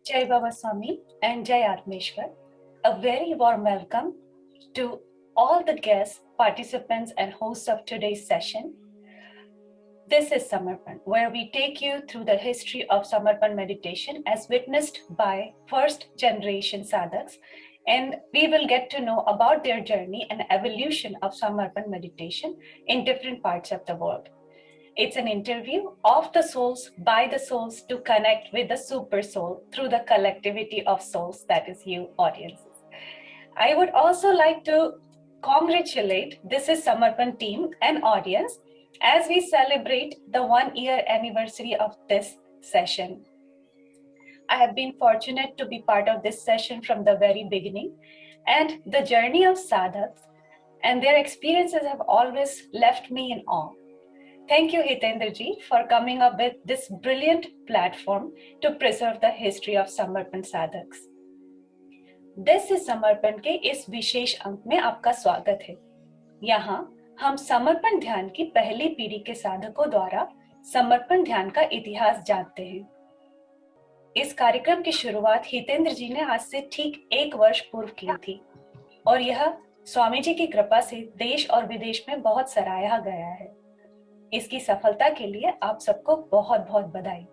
Jai Baba Swami and Jai Atmeshwar. A very warm welcome to all the guests, participants, and hosts of today's session. This is Samarpan, where we take you through the history of Samarpan meditation as witnessed by first generation sadhaks, and we will get to know about their journey and evolution of Samarpan meditation in different parts of the world. It's an interview of the souls by the souls to connect with the super soul through the collectivity of souls, that is you audiences. I would also like to congratulate This is Samarpan team and audience as we celebrate the 1-year anniversary of this session. I have been fortunate to be part of this session from the very beginning, and the journey of sadhaks and their experiences have always left me in awe. Thank you, Hitendra ji, for coming up with this brilliant platform to preserve the history of Samarpan sadhaks. This is Samarpan के इस विशेष अंक में आपका स्वागत है। यहाँ हम समर्पण ध्यान की पहली पीढ़ी के साधकों द्वारा समर्पण ध्यान का इतिहास जानते हैं। इस कार्यक्रम की शुरुआत हितेंद्र जी ने आज से ठीक 1 वर्ष पूर्व की थी और यह स्वामी जी की कृपा से देश और विदेश में बहुत सराहा गया है। इसकी सफलता के लिए आप सबको बहुत बहुत बधाई।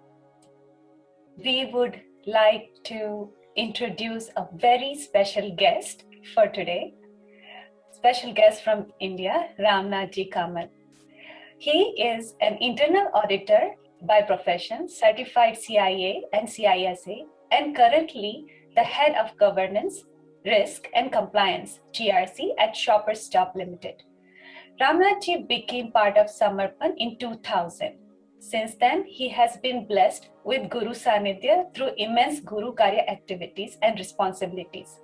We would like to introduce a very special guest for today. Special guest from India, Ramnath Ji Kamat. He is an internal auditor by profession, certified CIA and CISA, and currently the head of governance, risk and compliance, GRC at Shoppers Stop Limited. Ramnath Ji became part of Samarpan in 2000. Since then, he has been blessed with Guru Sanidhya through immense Guru Karya activities and responsibilities.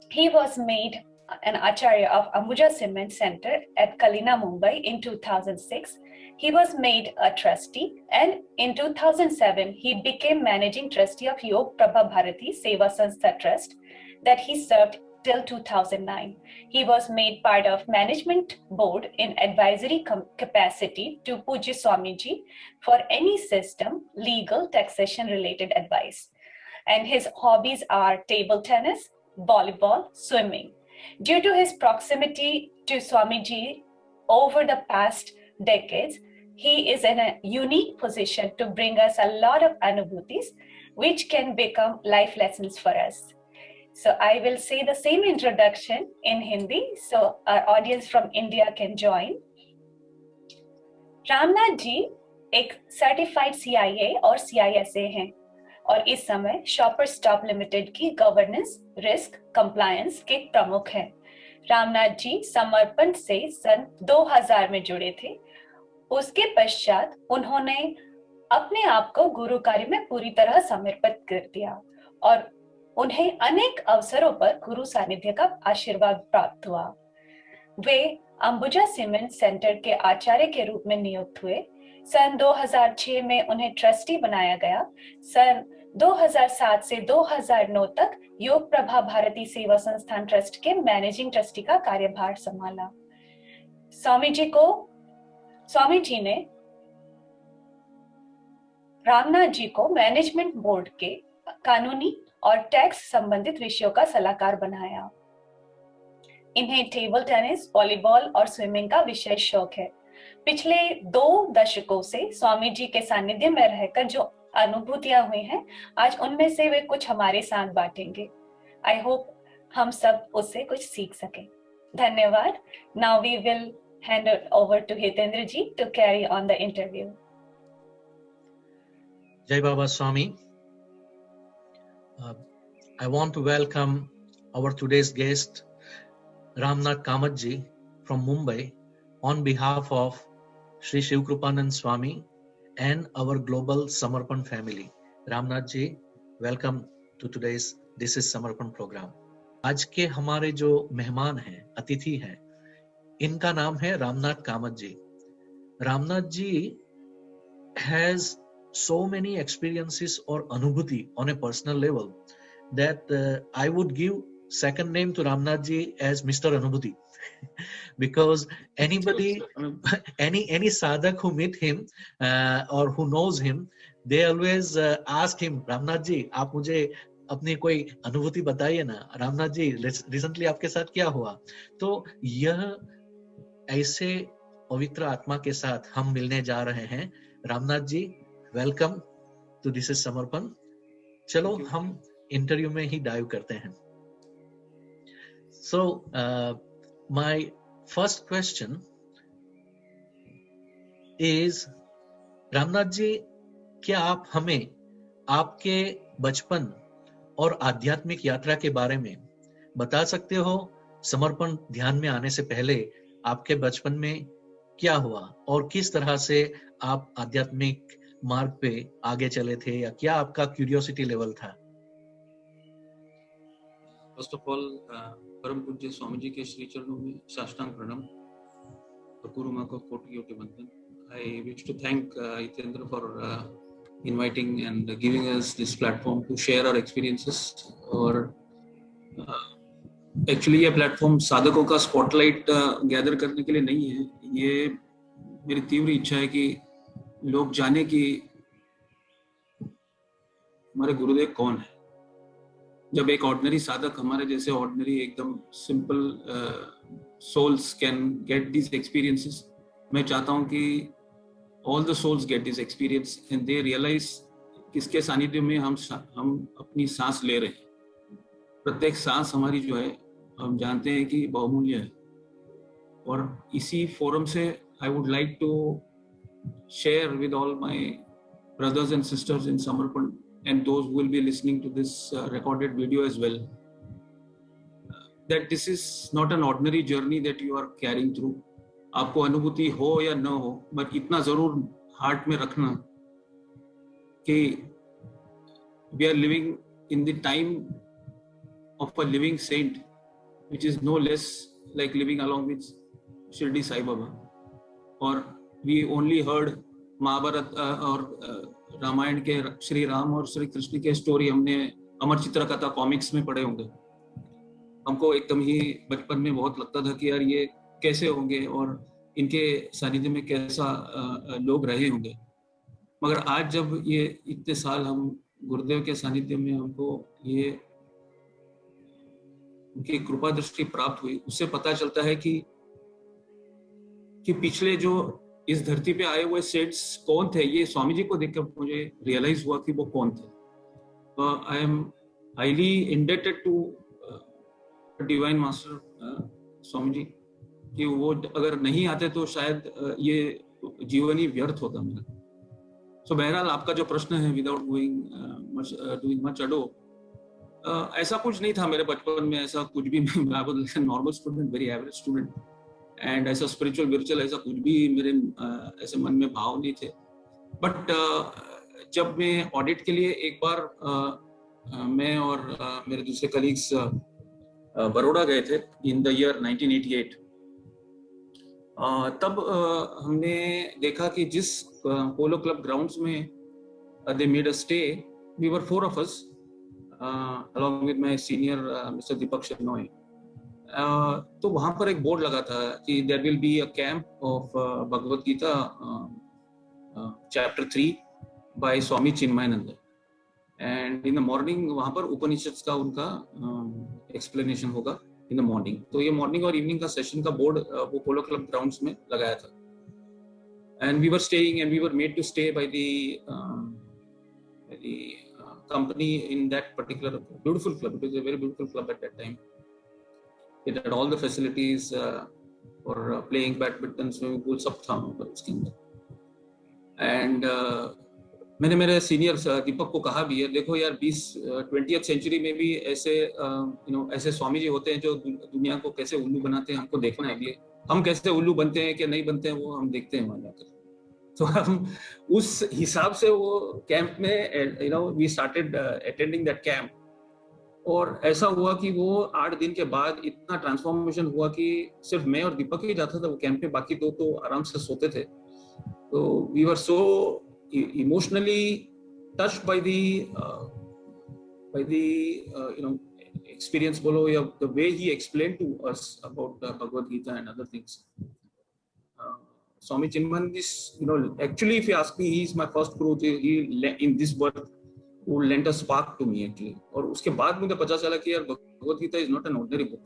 He was made an Acharya of Ambuja Cement Center at Kalina, Mumbai in 2006. He was made a trustee, and in 2007, he became managing trustee of Yog Prabha Bharati Seva Sanstha Trust that he served till 2009. He was made part of management board in advisory capacity to Pujya Swamiji for any system, legal, taxation related advice. And his hobbies are table tennis, volleyball, swimming. Due to his proximity to Swamiji over the past decades, he is in a unique position to bring us a lot of anubhutis, which can become life lessons for us. So I will say the same introduction in Hindi, so our audience from India can join. Ramnath ji एक certified CIA और CISA हैं और इस समय shopper stop limited की governance, risk, compliance के प्रमुख हैं। रामनाथ जी समर्पण से सन 2000 में जुड़े थे। उसके पश्चात उन्होंने अपने आप को गुरु कार्य में पूरी तरह समर्पित कर दिया और उन्हें अनेक अवसरों पर गुरु सानिध्य का आशीर्वाद प्राप्त हुआ। वे अंबुजा सीमेंट सेंटर के आचार्य के रूप में नियुक्त हुए। सन 2006 में उन्हें ट्रस्टी बनाया गया। सन 2007 से 2009 तक योग प्रभा भारती सेवा संस्थान ट्रस्ट के मैनेजिंग ट्रस्टी का कार्यभार संभाला। स्वामी जी ने रामनाथ जी को मैनेजमेंट बोर्ड के कानूनी और टैक्स संबंधित विषयों का सलाहकार बनाया। इन्हें टेबल टेनिस, वॉलीबॉल और स्विमिंग का विशेष शौक है। पिछले 2 दशकों से स्वामी जी के सानिध्य में रहकर जो अनुभूतियां हुई हैं, आज उनमें से वे कुछ हमारे साथ बांटेंगे। आई होप हम सब उससे कुछ सीख सकें। धन्यवाद। Now we will hand it over to Hitendra ji to carry on the interview. Jai Baba Swami. I want to welcome our today's guest, Ramnath Kamat ji from Mumbai, on behalf of Sri Shiv Krupanand Swami and our global Samarpan family. Ramnath ji, welcome to today's This is Samarpan program. आज के हमारे जो मेहमान हैं, अतिथि हैं, इनका नाम है रामनाथ कामत जी. Ramnath ji has so many experiences or anubhuti on a personal level that I would give second name to Ramnath ji as Mr. Anubhuti because anybody, any sadhak who meet him or who knows him, they always ask him, Ramnath ji आप मुझे अपनी कोई अनुभूति बताइए ना, Ramnath ji recently आपके साथ क्या हुआ। तो यह ऐसे पवित्र आत्मा के साथ हम मिलने जा रहे हैं। Ramnath ji welcome to this is Samarpan. चलो हम इंटरव्यू में ही डाइव करते हैं। So my first question is, Ramnath ji क्या आप हमें आपके बचपन और आध्यात्मिक यात्रा के बारे में बता सकते हो? समर्पण ध्यान में आने से पहले आपके बचपन में क्या हुआ और किस तरह से आप आध्यात्मिक मार्ग पे आगे चले थे, या क्या आपका क्यूरियोसिटी लेवल था? फर्स्ट ऑफ ऑल परम पूज्य स्वामी जी के श्री चरणों में साष्टांग प्रणाम और गुरु माँ को कोटि कोटि वंदन। I wish to thank Hitendra for inviting and giving us this platform to share our experiences. और एक्चुअली ये प्लेटफॉर्म साधकों का स्पॉटलाइट गैदर करने के लिए नहीं है। ये मेरी तीव्र इच्छा है कि लोग जाने कि हमारे गुरुदेव कौन है। जब एक ऑर्डिनरी साधक हमारे जैसे ऑर्डिनरी एकदम simple souls can get this experiences, मैं चाहता हूँ कि all the souls get this experience and they realize किसके सानिध्य में हम अपनी सांस ले रहे हैं। प्रत्येक सांस हमारी जो है हम जानते हैं कि बहुमूल्य है। और इसी फोरम से I would like to share with all my brothers and sisters in Samarpan and those who will be listening to this recorded video as well, that this is not an ordinary journey that you are carrying through. आपको अनुभूति हो या न हो, but इतना जरूर heart में रखना कि we are living in the time of a living saint, which is no less like living along with Shirdi Sai Baba. और वी ओनली हर्ड महाभारत और रामायण के श्री राम और श्री कृष्ण के स्टोरी हमने अमर चित्रकथा कॉमिक्स में पढ़े होंगे। हमको एकदम ही बचपन में बहुत लगता था कि यार ये कैसे होंगे और इनके सानिध्य में कैसा लोग रहे होंगे। मगर आज जब ये इतने साल हम गुरुदेव के सानिध्य में हमको ये उनकी कृपा दृष्टि प्राप्त हुई, उससे पता चलता है कि पिछले जो इस धरती पे आए हुए सेट्स कौन थे। ये स्वामी जी को देखकर मुझे रियलाइज हुआ कि वो कौन थे। I am highly indebted to divine master Swami ji, कि वो अगर नहीं आते तो शायद ये जीवन ही व्यर्थ होता मेरा। सो बहरहाल आपका जो प्रश्न है, विदाउट डूइंग मच अडो, ऐसा कुछ नहीं था मेरे बचपन में, ऐसा कुछ भी। I was normal student, very average student, and ऐसा स्पिरिचुअल ऐसा कुछ भी मेरे ऐसे मन में भाव नहीं थे। बट जब मैं ऑडिट के लिए एक बार मैं और मेरे दूसरे कलीग्स बड़ौदा गए थे इन द ईयर 1988, तब हमने देखा कि जिस पोलो क्लब ग्राउंड्स में they made a stay, we were 4 of us along with my senior Mr. Deepak Shenoy. तो वहां पर एक बोर्ड लगा था कि there will be a camp of Bhagavad Gita chapter 3 by Swami Chinmayananda, and in the morning वहां पर उपनिषद का उनका एक्सप्लेनेशन होगा इन द मॉर्निंग। तो ये मॉर्निंग और इवनिंग का सेशन का बोर्ड वो पोलो क्लब ग्राउंड्स में लगाया था, and we were staying and we were made to stay by the company in that particular beautiful club. It was a very beautiful club at that time. It had all the facilities for playing badminton, swimming pool, सब था वहाँ पर उसके अंदर। And मैंने मेरे senior दीपक को कहा भी है, देखो यार 20th सेंचुरी में भी ऐसे ऐसे स्वामी जी होते हैं जो दुनिया को कैसे उल्लू बनाते हैं, हमको देखना है अभी। हम कैसे उल्लू बनते हैं कि नहीं बनते हैं वो हम देखते हैं वहाँ जाकर। तो हम उस हिसाब से वो कैंप में we started attending that camp, और ऐसा हुआ कि वो 8 दिन के बाद इतना ट्रांसफॉर्मेशन हुआ कि सिर्फ मैं और दीपक ही जाता था वो कैंप में, बाकी 2 तो आराम से सोते थे। तो we were so emotionally touched by the experience बोलो, या the way he explain to us about Bhagavad Gita and other things. Swami Chinmayanand is, actually, if you ask me, he is my first guru. He in this birth who lent a spark to me actually. और उसके बाद मुझे पता चला कि यार Bhagavad Gita is not an ordinary book.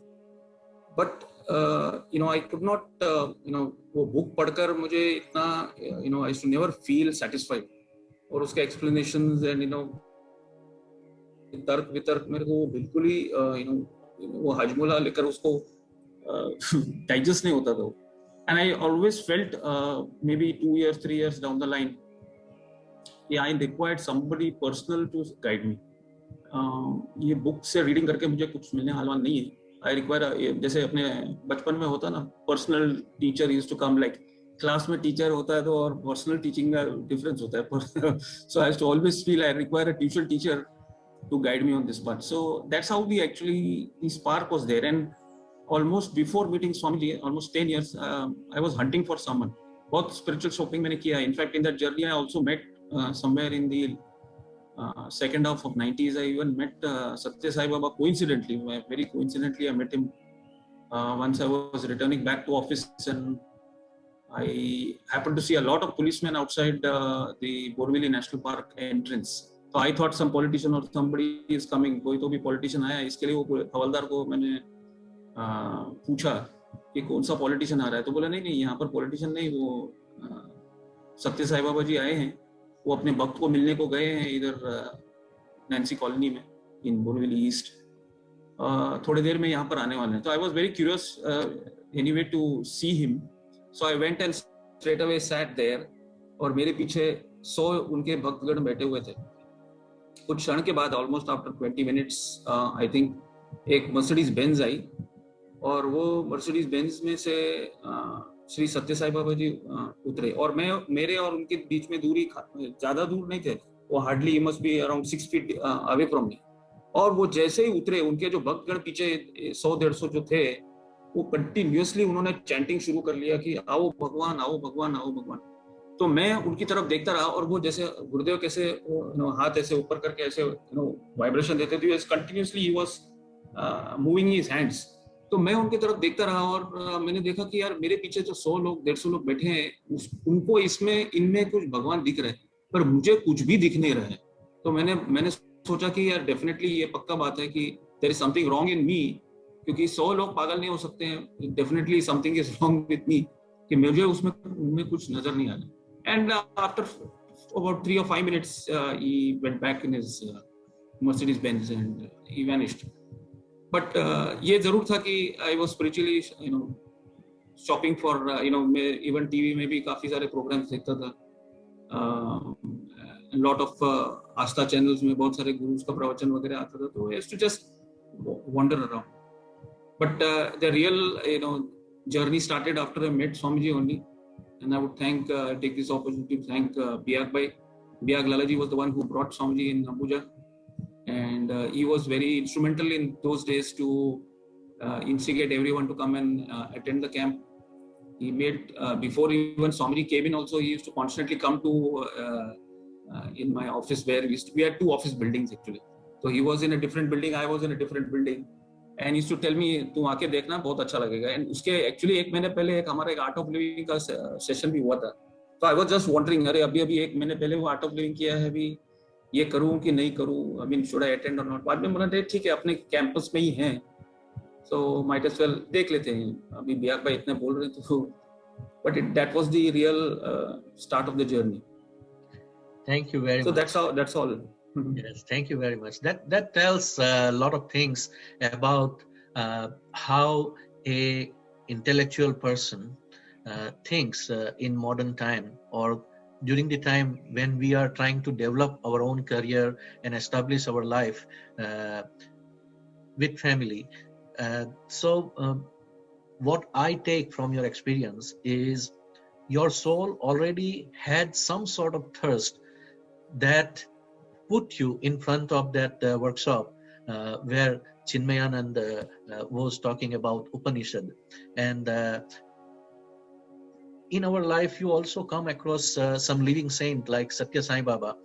But I could not, वो book पढ़कर मुझे इतना, I used to never feel satisfied. और उसके explanations and तर्क वितर्क मेरे को बिल्कुल ही वो हजमुला लेकर उसको डाइजेस्ट नहीं होता था. And I always felt maybe 2 years, 3 years down the line, I required somebody personal to guide me. ये बुक से रीडिंग करके मुझे कुछ मिलने वाला नहीं है. I require, जैसे अपने बचपन में होता ना, personal teacher used to come, like class में टीचर होता है तो और पर्सनल टीचिंग का डिफरेंस होता है. So I used to always feel I require a tuition teacher to guide me on this part. So that's how the spark was there. And almost before meeting Swamiji, almost 10 years, I was hunting for someone. बहुत spiritual shopping मैंने किया. In fact, in that journey, I also met somewhere in the second half of 90s. I even met Satya Sai Baba coincidentally. Very coincidentally, I met him once I was returning back to office, and I happened to see a lot of policemen outside the Borivali National Park entrance. So I thought some politician or somebody is coming. कोई तो भी politician आया. इसके लिए वो हवलदार को मैंने पूछा कि कौन सा politician आ रहा है. तो बोला नहीं यहाँ पर politician नहीं, वो सत्य साई बाबा जी आए हैं. वो अपने भक्त को मिलने को गए हैं इधर नैन्सी कॉलोनी में इन बोरीवली ईस्ट. थोड़ी देर में यहाँ पर आने वाले हैं. तो I was very curious anyway to see him. So I went and straight away sat there. और मेरे पीछे 100 उनके भक्तगण बैठे हुए थे. कुछ क्षण के बाद almost after 20 minutes I think एक मर्सिडीज बेंज आई, और वो मर्सिडीज बेंज में से श्री सत्य साई बाबा जी उतरे. और मेरे और उनके बीच में दूरी ज्यादा दूर नहीं थे. वो hardly must be around 6 feet away from me. और वो जैसे ही उतरे, उनके जो भक्तगण पीछे 100-150 जो थे, वो कंटिन्यूअसली उन्होंने चैंटिंग शुरू कर लिया कि आओ भगवान, आओ भगवान, आओ भगवान. तो मैं उनकी तरफ देखता रहा, और वो जैसे गुरुदेव कैसे हाथ ऐसे ऊपर करके ऐसे वाइब्रेशन देते थे, continuously he was moving his hands. तो मैं उनकी तरफ देखता रहा, और मैंने देखा कि यार मेरे पीछे जो 100 लोग 150 लोग बैठे हैं, उनको इनमें कुछ भगवान दिख रहे हैं, पर मुझे कुछ भी दिख नहीं रहा है. तो मैंने सोचा कि यार डेफिनेटली ये पक्का बात है कि there is something wrong in me, क्योंकि 100 लोग पागल नहीं हो सकते हैं. Definitely something is wrong with me, कि मुझे उनमें कुछ नजर नहीं आ रहा. And after about 3 or 5 minutes, he went back in his Mercedes Benz and he vanished. But ये जरूर था कि I was spiritually, shopping for, मैं even TV में भी काफी सारे programs देखता था. A lot of Aastha channels में बहुत सारे गुरुज का प्रवचन वगैरह आता था. तो I used to just wander around. But the real, journey started after I met Swamiji only. And I would take this opportunity to thank Biag Bhai. Biag Lalaji was the one who brought Swamiji in Abuja. And he was very instrumental in those days to instigate everyone to come and attend the camp. He made, before even Swamiji came in also, he used to constantly come to in my office where we had 2 office buildings actually. So he was in a different building, I was in a different building. And used to tell me, तू आके देखना बहुत अच्छा लगेगा. And उसके actually 1 महीने पहले हमारा एक आर्ट ऑफ लिविंग का सेशन भी हुआ था. तो आई वाज जस्ट वंडरिंग, अरे अभी 1 महीने पहले वो आर्ट ऑफ लिविंग किया है, अभी ये करूं कि नहीं करूं, I mean should I attend और नॉट. बाद में बोला ठीक है, अपने कैंपस में ही हैं, सो माइट एज वेल देख लेते हैं. अभी बियाक भाई इतने बोल रहे तो, but that was the real start of the journey. Thank you very much. So that's all. Yes, thank you very much. That tells a lot of things about how a intellectual person thinks in modern time, or during the time when we are trying to develop our own career and establish our life with family. So what I take from your experience is your soul already had some sort of thirst that put you in front of that workshop where Chinmayanand was talking about Upanishad. And in our life, you also come across some living saint like Satya Sai Baba,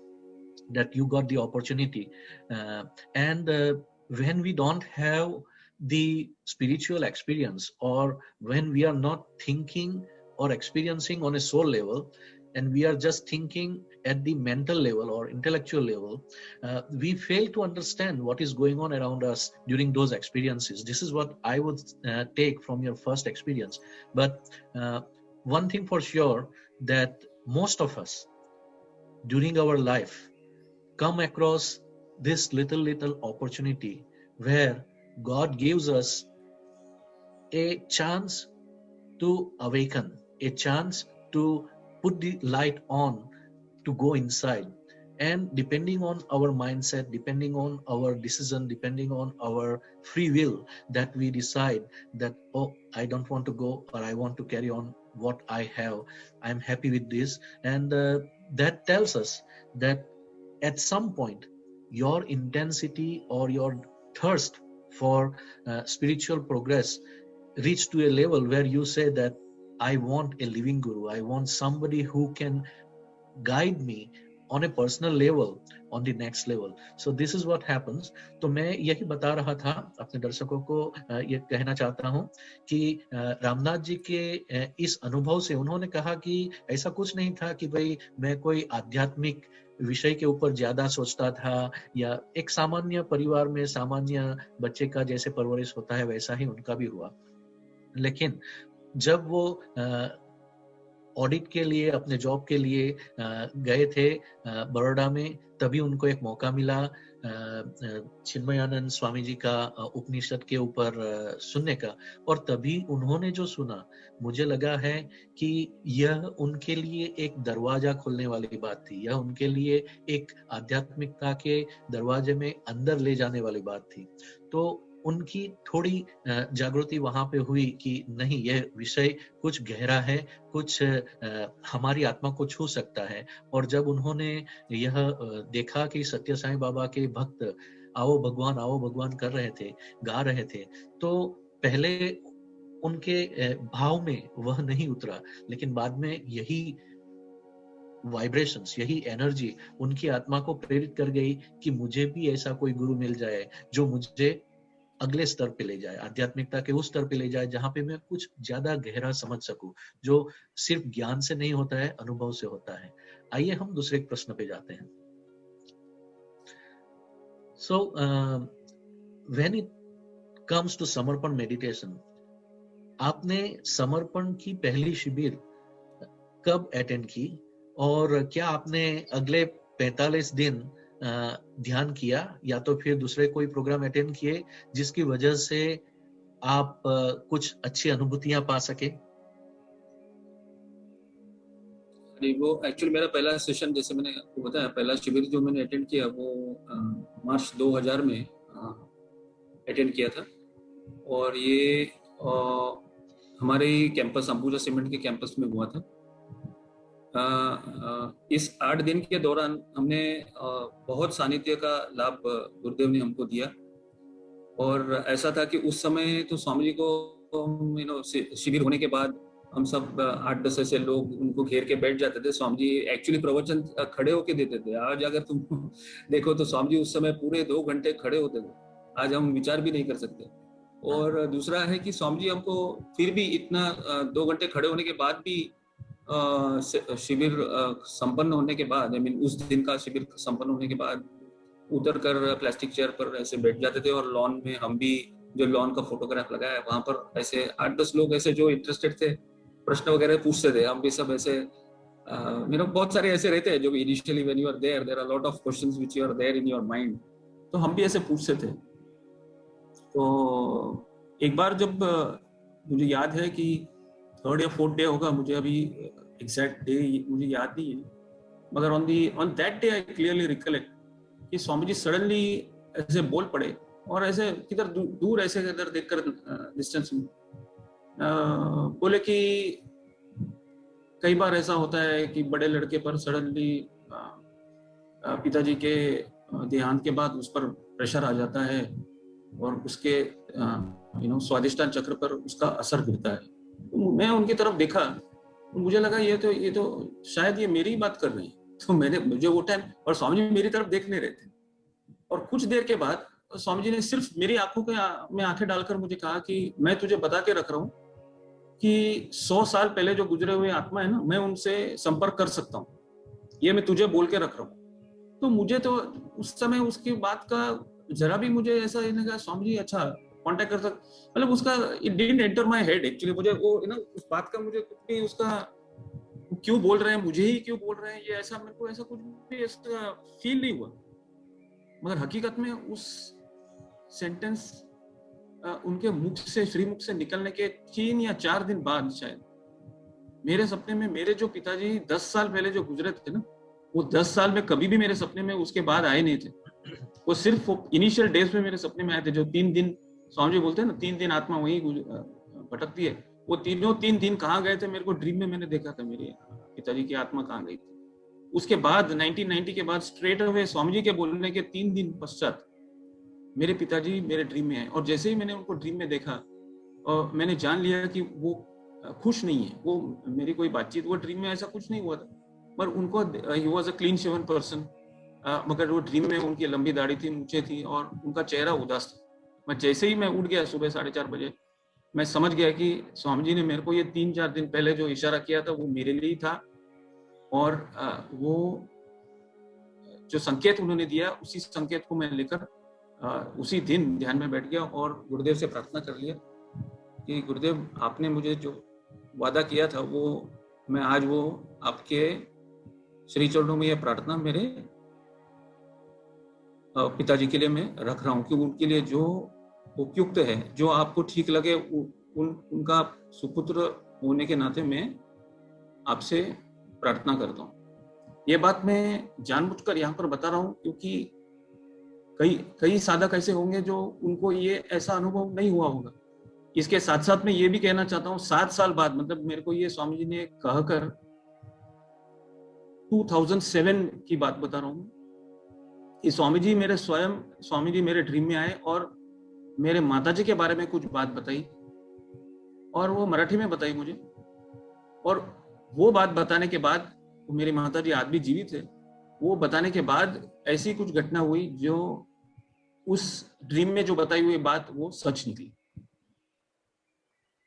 that you got the opportunity. And when we don't have the spiritual experience, or when we are not thinking or experiencing on a soul level, and we are just thinking at the mental level or intellectual level, we fail to understand what is going on around us during those experiences. This is what I would take from your first experience. But one thing for sure, that most of us during our life come across this little opportunity where God gives us a chance to awaken, a chance to put the light on, to go inside. And depending on our mindset, depending on our decision, depending on our free will, that we decide that, oh, I don't want to go, or I want to carry on what I have, I'm happy with this. And that tells us that at some point your intensity or your thirst for spiritual progress reach to a level where you say that I want a living guru, I want somebody who can guide me on a personal level, on the next level. So this is what happens. तो मैं यही बता रहा था अपने दर्शकों को, ये कहना चाहता हूँ कि रामनाथ जी के इस अनुभव से उन्होंने कहा कि ऐसा कुछ नहीं था कि भाई मैं कोई आध्यात्मिक विषय के ऊपर ज्यादा सोचता था, या एक सामान्य परिवार में सामान्य बच्चे का जैसे परवरिश होता है वैसा ही उनका भी हुआ। लेकिन जब वो ऑडिट के लिए, अपने जॉब के लिए गए थे बड़ौदा में, तभी उनको एक मौका मिला चिन्मयानंद स्वामी जी का उपनिषद के ऊपर सुनने का। और तभी उन्होंने जो सुना, मुझे लगा है कि यह उनके लिए एक दरवाजा खोलने वाली बात थी, यह उनके लिए एक आध्यात्मिकता के दरवाजे में अंदर ले जाने वाली बात थी। तो उनकी थोड़ी जागृति वहां पे हुई कि नहीं, यह विषय कुछ गहरा है, कुछ हमारी आत्मा को छू सकता है। और जब उन्होंने यह देखा कि सत्य साईं बाबा के भक्त आओ भगवान कर रहे थे, गा रहे थे, तो पहले उनके भाव में वह नहीं उतरा, लेकिन बाद में यही वाइब्रेशंस, यही एनर्जी उनकी आत्मा को प्रेरित कर गई कि मुझे भी ऐसा कोई गुरु मिल जाए जो मुझे अगले स्तर पे ले जाए, आध्यात्मिकता के उस स्तर पे ले जाए जहां पे मैं कुछ ज्यादा गहरा समझ सकूं, जो सिर्फ ज्ञान से नहीं होता है, अनुभव से होता है। आइए हम दूसरे प्रश्न पे जाते हैं। So when it comes to Samarpan meditation, आपने समर्पण की पहली शिविर कब अटेंड की, और क्या आपने अगले 45 दिन ध्यान किया, या तो फिर दूसरे कोई प्रोग्राम अटेंड किए जिसकी वजह से आप कुछ अच्छी अनुभूतियां पा सके? वो एक्चुअली मेरा पहला सेशन, जैसे मैंने आपको बताया, पहला शिविर जो मैंने अटेंड किया वो मार्च 2000 में अटेंड किया था। और ये हमारे कैंपस अंबुजा सीमेंट के कैंपस में हुआ था। इस 8 दिन के दौरान हमने बहुत सानिध्य का लाभ गुरुदेव ने हमको दिया। और ऐसा था कि उस समय तो स्वामी जी को शिविर होने के बाद हम सब 8-10 ऐसे लोग उनको घेर के बैठ जाते थे। स्वामी जी एक्चुअली प्रवचन खड़े होके देते थे। आज अगर तुम देखो तो स्वामी जी उस समय पूरे 2 घंटे खड़े होते थे, आज हम विचार भी नहीं कर सकते। और दूसरा है कि स्वामी जी हमको फिर भी इतना 2 घंटे खड़े होने के बाद भी शिविर संपन्न होने के बाद, उस दिन का शिविर संपन्न होने के बाद उतर कर प्लास्टिक चेयर पर ऐसे बैठ जाते थे। और लॉन में हम भी, जो लॉन का फोटोग्राफ लगाया वहां पर ऐसे 8-10 लोग ऐसे जो इंटरेस्टेड थे प्रश्न वगैरह पूछते थे। हम भी सब ऐसे बहुत सारे ऐसे रहते हैं जो initially when you are there are lot of questions which you are there in your mind, तो हम भी ऐसे पूछते थे। तो एक बार जब मुझे याद है कि 3rd या 4th डे होगा, मुझे अभी एग्जैक्ट डे मुझे याद नहीं है, मगर on that day I clearly recollect कि स्वामी जी सडनली ऐसे बोल पड़े और ऐसे किधर दूर ऐसे इधर देखकर डिस्टेंस में बोले कि कई बार ऐसा होता है कि बड़े लड़के पर सडनली पिताजी के देहांत के बाद उस पर प्रेशर आ जाता है और उसके स्वादिष्टान चक्र पर उसका असर गिरता है। तो मैं उनकी तरफ देखा, मुझे लगा ये तो शायद ये मेरी ही बात कर रही है। तो मुझे वो टाइम, और स्वामी जी मेरी तरफ देख नहीं रहे थे। और कुछ देर के बाद स्वामी जी ने सिर्फ मेरी आंखों में आंखें डालकर मुझे कहा कि मैं तुझे बता के रख रहा हूँ कि 100 साल पहले जो गुजरे हुए आत्मा है ना, मैं उनसे संपर्क कर सकता हूँ, ये मैं तुझे बोल के रख रहा हूँ। तो मुझे तो उस समय उसकी बात का जरा भी मुझे ऐसा नहीं लगा, स्वामी जी अच्छा कांटेक्ट कर सकते, मतलब उसका it didn't enter my head actually. मुझे वो ना उस बात का मुझे कुछ भी उसका क्यों बोल रहे हैं, मुझे ही क्यों बोल रहे हैं, ये ऐसा मेरे को ऐसा कुछ भी ऐसा फील नहीं हुआ। मगर हकीकत में उस सेंटेंस उनके मुख से, श्रीमुख से निकलने के 3 या 4 दिन बाद शायद मेरे सपने में मेरे जो पिताजी 10 साल पहले जो गुजरे थे ना, वो 10 साल में कभी भी मेरे सपने में उसके बाद आए नहीं थे। वो सिर्फ इनिशियल डेज में मेरे सपने में आए थे, जो 3 दिन स्वामी जी बोलते हैं ना, 3 दिन आत्मा वहीं भटकती है, वो तीनों 3 दिन कहाँ गए थे मेरे को ड्रीम में मैंने देखा था, मेरे पिताजी की आत्मा कहाँ गई थी। उसके बाद 1990 के बाद स्ट्रेट अवे स्वामी जी के बोलने के 3 दिन पश्चात मेरे पिताजी मेरे ड्रीम में आए, और जैसे ही मैंने उनको ड्रीम में देखा और मैंने जान लिया कि वो खुश नहीं है, वो मेरी कोई बातचीत, वो ड्रीम में ऐसा कुछ नहीं हुआ था, पर उनको he was a clean shaven person, मगर वो ड्रीम में उनकी लंबी दाढ़ी थी, मूंछें थी और उनका चेहरा उदास था। मैं जैसे ही मैं उठ गया सुबह 4:30 बजे, मैं समझ गया कि स्वामी जी ने मेरे को ये 3-4 दिन पहले जो इशारा किया था वो मेरे लिए ही था, और वो जो संकेत उन्होंने दिया उसी संकेत को मैं लेकर उसी दिन ध्यान में बैठ गया और गुरुदेव से प्रार्थना कर लिया कि गुरुदेव आपने मुझे जो वादा किया था वो मैं आज वो आपके श्री चरणों में ये प्रार्थना मेरे पिताजी के लिए मैं रख रहा हूँ कि उनके लिए जो उपयुक्त है, जो आपको ठीक लगे, उनका सुपुत्र होने के नाते मैं आपसे प्रार्थना करता हूँ। ये बात मैं जानबूझकर यहाँ पर बता रहा हूँ क्योंकि कई साधक ऐसे होंगे जो उनको ये ऐसा अनुभव नहीं हुआ होगा। इसके साथ साथ मैं ये भी कहना चाहता हूँ 7 साल बाद, मतलब मेरे को ये स्वामी जी ने कहकर 2007 की बात बता रहा हूँ कि स्वामी जी मेरे ड्रीम में आए और मेरे माताजी के बारे में कुछ बात बताई, और वो मराठी में बताई मुझे, और वो बात बताने के बाद मेरी माताजी आज भी जीवित है। वो बताने के बाद ऐसी कुछ घटना हुई जो उस ड्रीम में जो बताई हुई बात वो सच निकली।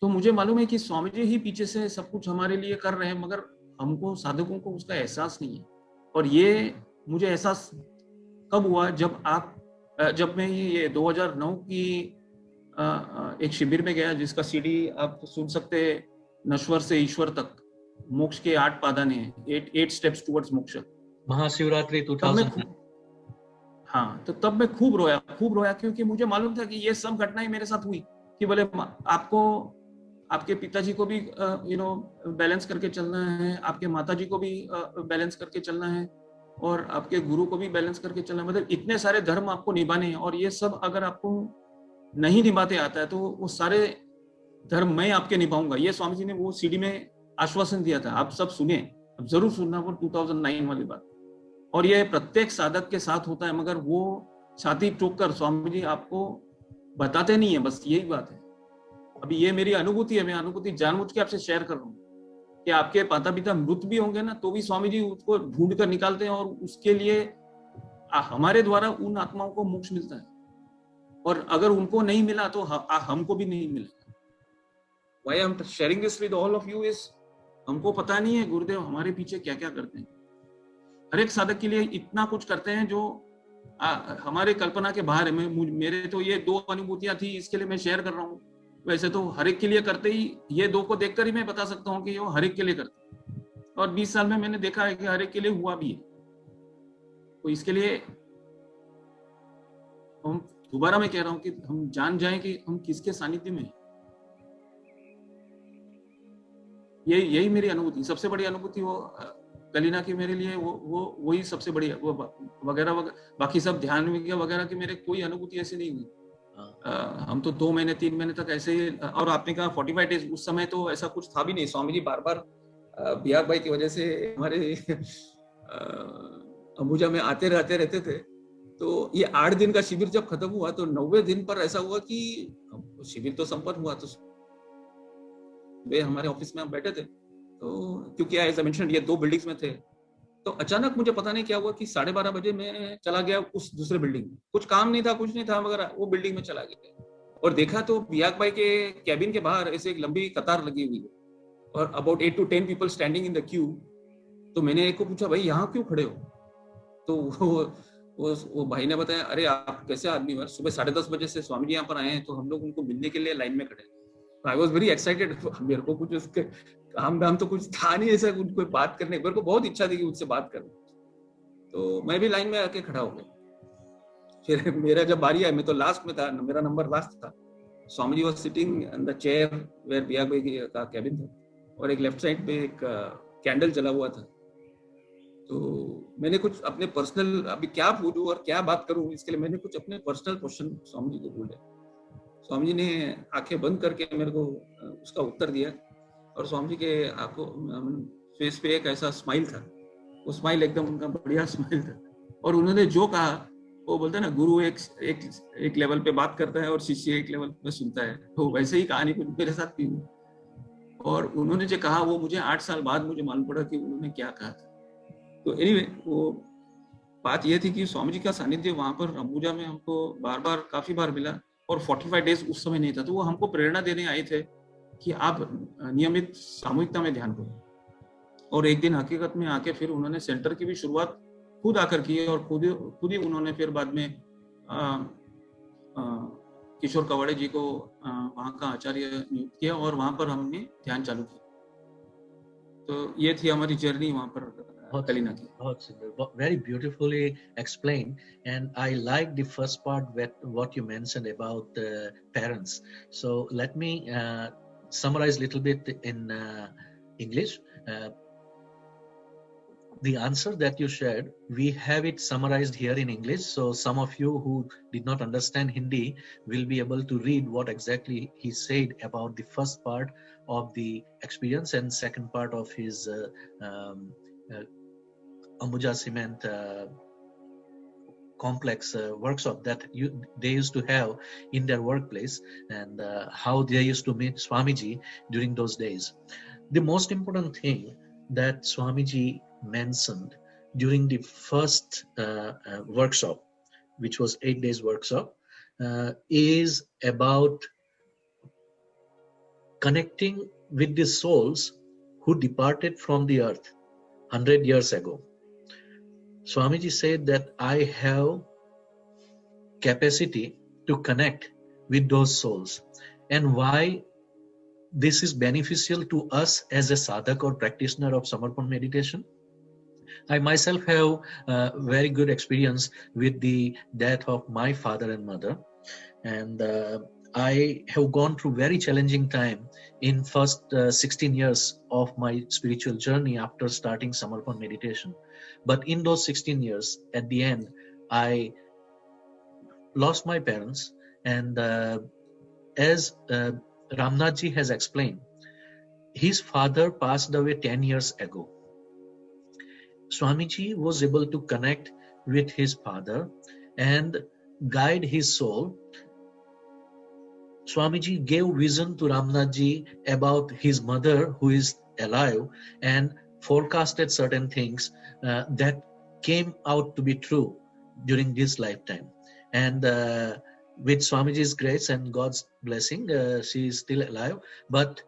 तो मुझे मालूम है कि स्वामी जी ही पीछे से सब कुछ हमारे लिए कर रहे हैं, मगर हमको साधकों को उसका एहसास नहीं है। और ये मुझे एहसास कब हुआ, जब मैं ये 2009 की एक शिविर में गया जिसका सीडी आप सुन सकते हैं, नश्वर से ईश्वर तक, मोक्ष के 8 पादाने हैं, 8 स्टेप्स टुवर्ड्स मोक्ष, महाशिवरात्रि 2000। हाँ, तो तब मैं खूब रोया क्योंकि मुझे मालूम था कि ये सब घटनाएं मेरे साथ हुई कि बोले आपको आपके पिताजी को भी बैलेंस करके चलना है, आपके माताजी को भी बैलेंस करके चलना है, और आपके गुरु को भी बैलेंस करके चलना है। मतलब इतने सारे धर्म आपको निभाने हैं, और ये सब अगर आपको नहीं निभाते आता है तो वो सारे धर्म मैं आपके निभाऊंगा। ये स्वामी जी ने वो सीडी में आश्वासन दिया था। आप सब सुने, अब जरूर सुनना वो 2009 वाली बात। और ये प्रत्येक साधक के साथ होता है, मगर वो छाती ठोक कर स्वामी जी आपको बताते नहीं है, बस यही बात है। अभी ये मेरी अनुभूति है, मैं अनुभूति जानबूझ के आपसे शेयर कर रहा हूँ कि आपके माता पिता मृत भी होंगे ना, तो भी स्वामी जी उसको ढूंढ कर निकालते हैं, और उसके लिए हमारे द्वारा उन आत्माओं को मोक्ष मिलता है। और अगर उनको नहीं मिला तो हमको भी नहीं मिलेगा। Why I'm sharing this with all of you is, हमको पता नहीं है गुरुदेव हमारे पीछे क्या क्या करते हैं। हर एक साधक के लिए इतना कुछ करते हैं जो हमारे कल्पना के बाहर है। मेरे तो ये 2 अनुभूतियां थी, इसके लिए मैं शेयर कर रहा हूँ। वैसे तो हर एक के लिए करते ही, ये 2 को देखकर ही मैं बता सकता हूँ कि वो हर एक के लिए करते हैं, और 20 साल में मैंने देखा है कि हर एक के लिए हुआ भी है। तो इसके लिए हम दोबारा मैं कह रहा हूँ कि हम जान जाएं कि हम किसके सानिध्य में हैं। यही मेरी अनुभूति, सबसे बड़ी अनुभूति वो कलीना की मेरे लिए वही सबसे बड़ी, वो वगैरह बाकी सब ध्यान वगैरह की मेरे कोई अनुभूति ऐसी नहीं हुई। हम तो 2 महीने 3 महीने तक ऐसे ही, और आपने कहा 45 डेज, उस समय तो ऐसा कुछ था भी नहीं। स्वामी जी बार बार बिहार भाई की वजह से हमारे अंबुजा में आते रहते थे। तो ये 8 दिन का शिविर जब खत्म हुआ तो 90वें दिन पर ऐसा हुआ कि शिविर तो संपन्न हुआ, तो वे हमारे ऑफिस में हम बैठे थे, तो क्योंकि एज आई मेंशन्ड ये 2 बिल्डिंग्स में थे, तो अचानक मुझे पता नहीं क्या हुआ कि 12:30 बजे मैं चला गया उस दूसरे बिल्डिंग में। कुछ काम नहीं था, कुछ नहीं था, मगर वो बिल्डिंग में चला गया। और देखा तो बियाक भाई के कैबिन के बाहर ऐसे एक लंबी कतार लगी हुई है और about 8 to 10 people standing in the Q. तो मैंने एक को पूछा, भाई यहाँ क्यों खड़े हो? तो वो भाई ने बताया, अरे आप कैसे आदमी हो, सुबह 10:30 बजे से स्वामी जी यहाँ पर आए हैं, तो हम लोग उनको मिलने के लिए लाइन में खड़े। I was very excited. मेरे को कुछ उसके काम धाम तो कुछ था नहीं ऐसा उनको बात करने, मेरे को बहुत इच्छा थी कि उससे बात करने। तो मैं भी लाइन में आके खड़ा हो गया। फिर मेरा जब बारी आई, मैं तो लास्ट में था, मेरा नंबर लास्ट था। Swami ji was sitting in the chair where बियाक भाई का कैबिन था, और एक लेफ्ट साइड पे एक कैंडल जला हुआ था। तो मैंने कुछ अपने पर्सनल, अभी क्या बोलूं और क्या बात करूं, इसके लिए मैंने कुछ अपने पर्सनल क्वेश्चन स्वामी जी को बोले। स्वामी जी ने आंखें बंद करके मेरे को उसका उत्तर दिया, और स्वामी जी के आंखों फेस पे एक ऐसा स्माइल था, वो स्माइल एकदम उनका बढ़िया स्माइल था। और उन्होंने जो कहा, वो बोलते हैं ना, गुरु एक लेवल पे बात करता है और शिष्य एक लेवल पे सुनता है, तो वैसे ही कहानी मेरे साथ भी हुई। और उन्होंने जो कहा वो मुझे 8 साल बाद मुझे मालूम पड़ा कि उन्होंने क्या कहा था। तो एनीवे, वो बात ये थी कि स्वामी जी का सानिध्य वहां पर अंबुजा में हमको बार बार काफी बार मिला, और 45 डेज उस समय नहीं था, तो वो हमको प्रेरणा देने आए थे कि आप नियमित सामूहिकता में ध्यान करो। और एक दिन हकीकत में आके फिर उन्होंने सेंटर की भी शुरुआत खुद आकर की, और खुद ही उन्होंने फिर बाद में किशोर कवाड़े जी को वहाँ का आचार्य नियुक्त किया, और वहाँ पर हमने ध्यान चालू किया। तो ये थी हमारी जर्नी वहाँ पर कलिना की। Very beautifully explained, and I like the first part what you mentioned about parents. So let me summarize a little bit in English. The answer that you shared, we have it summarized here in English, so some of you who did not understand Hindi will be able to read what exactly he said about the first part of the experience and second part of his Ambuja Cement complex workshop that they used to have in their workplace, and how they used to meet Swamiji during those days. The most important thing that Swamiji mentioned during the first workshop, which was 8 days workshop, is about connecting with the souls who departed from the earth 100 years ago. Swamiji said that I have capacity to connect with those souls, and why this is beneficial to us as a sadhak or practitioner of Samarpan meditation. I myself have very good experience with the death of my father and mother, and I have gone through very challenging time in first 16 years of my spiritual journey after starting Samarpan meditation. But in those 16 years, at the end, I lost my parents, and as Ramnathji has explained, his father passed away 10 years ago. Swamiji was able to connect with his father and guide his soul. Swamiji gave vision to Ramnathji about his mother who is alive, and forecasted certain things that came out to be true during this lifetime. And with Swamiji's grace and God's blessing, she is still alive. But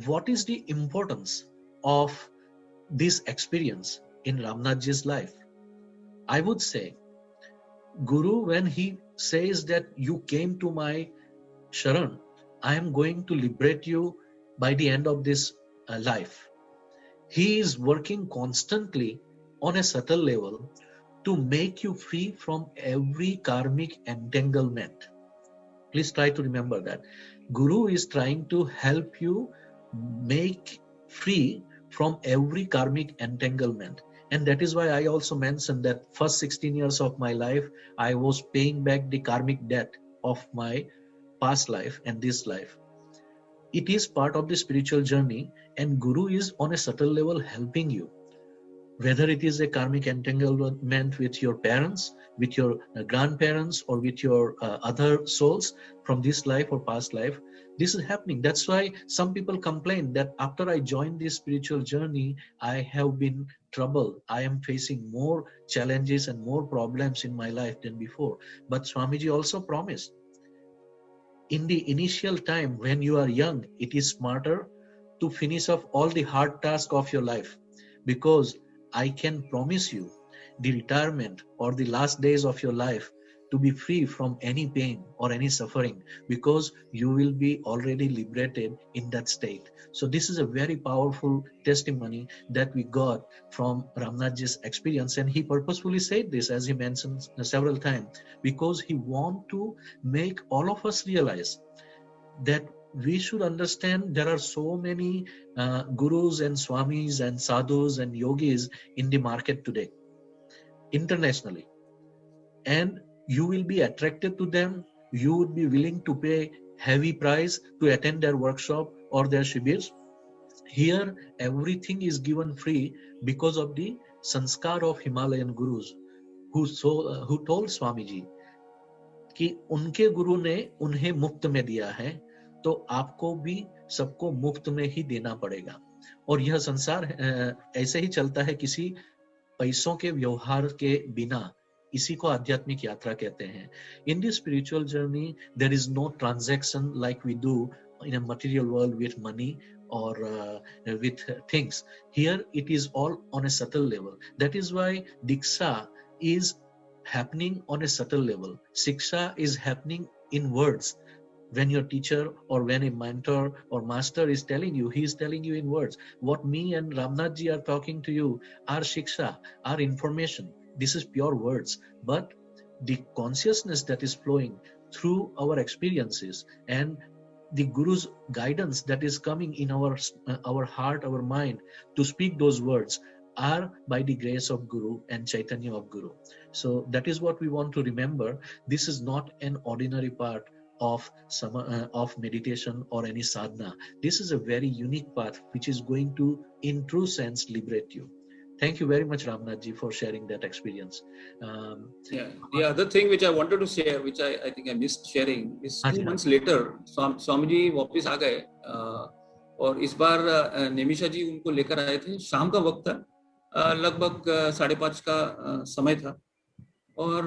what is the importance of this experience in Ramnathji's life? I would say, Guru, when he says that you came to my Sharan, I am going to liberate you by the end of this life. He is working constantly on a subtle level to make you free from every karmic entanglement. Please try to remember that. Guru is trying to help you make free from every karmic entanglement. And that is why I also mentioned that first 16 years of my life, I was paying back the karmic debt of my past life and this life. It is part of the spiritual journey, and Guru is on a subtle level helping you. Whether it is a karmic entanglement with your parents, with your grandparents, or with your other souls from this life or past life, this is happening. That's why some people complain that after I joined this spiritual journey, I have been troubled. I am facing more challenges and more problems in my life than before. But Swamiji also promised, in the initial time when you are young, it is smarter to finish off all the hard tasks of your life, because I can promise you the retirement or the last days of your life to be free from any pain or any suffering, because you will be already liberated in that state. So this is a very powerful testimony that we got from Ramnathji's experience, and he purposefully said this, as he mentioned several times, because he want to make all of us realize that we should understand there are so many gurus and swamis and sadhus and yogis in the market today, internationally, and you will be attracted to them. You would be willing to pay heavy price to attend their workshop or their shibirs. Here, everything is given free because of the sanskar of Himalayan gurus who told Swamiji कि उनके गुरु ने उन्हें मुफ्त में दिया है, तो आपको भी सबको मुफ्त में ही देना पड़ेगा। और यह संसार ऐसे ही चलता है, किसी पैसों के व्यवहार के बिना। इसी को आध्यात्मिक यात्रा कहते हैं। In this spiritual journey, there is no transaction like we do in a material world with money or with things. Here, it is all on a subtle level. That is why Diksha is happening on a subtle level. Siksha is happening in words. When your teacher or when a mentor or master is telling you, he is telling you in words. What me and Ramnathji are talking to you are Shiksha, are information. This is pure words. But the consciousness that is flowing through our experiences and the Guru's guidance that is coming in our heart, our mind to speak those words are by the grace of Guru and Chaitanya of Guru. So that is what we want to remember. This is not an ordinary part of meditation or any sadhana. This is a very unique path which is going to, in true sense, liberate you. Thank you very much, Ramnathji, for sharing that experience. The other thing which I wanted to share, which I think I missed sharing, is 2 months later, Swamiji वापस आ गए और इस बार नेमिशा जी उनको लेकर आए थे। शाम का वक्त था, लगभग 5:30 का समय था, और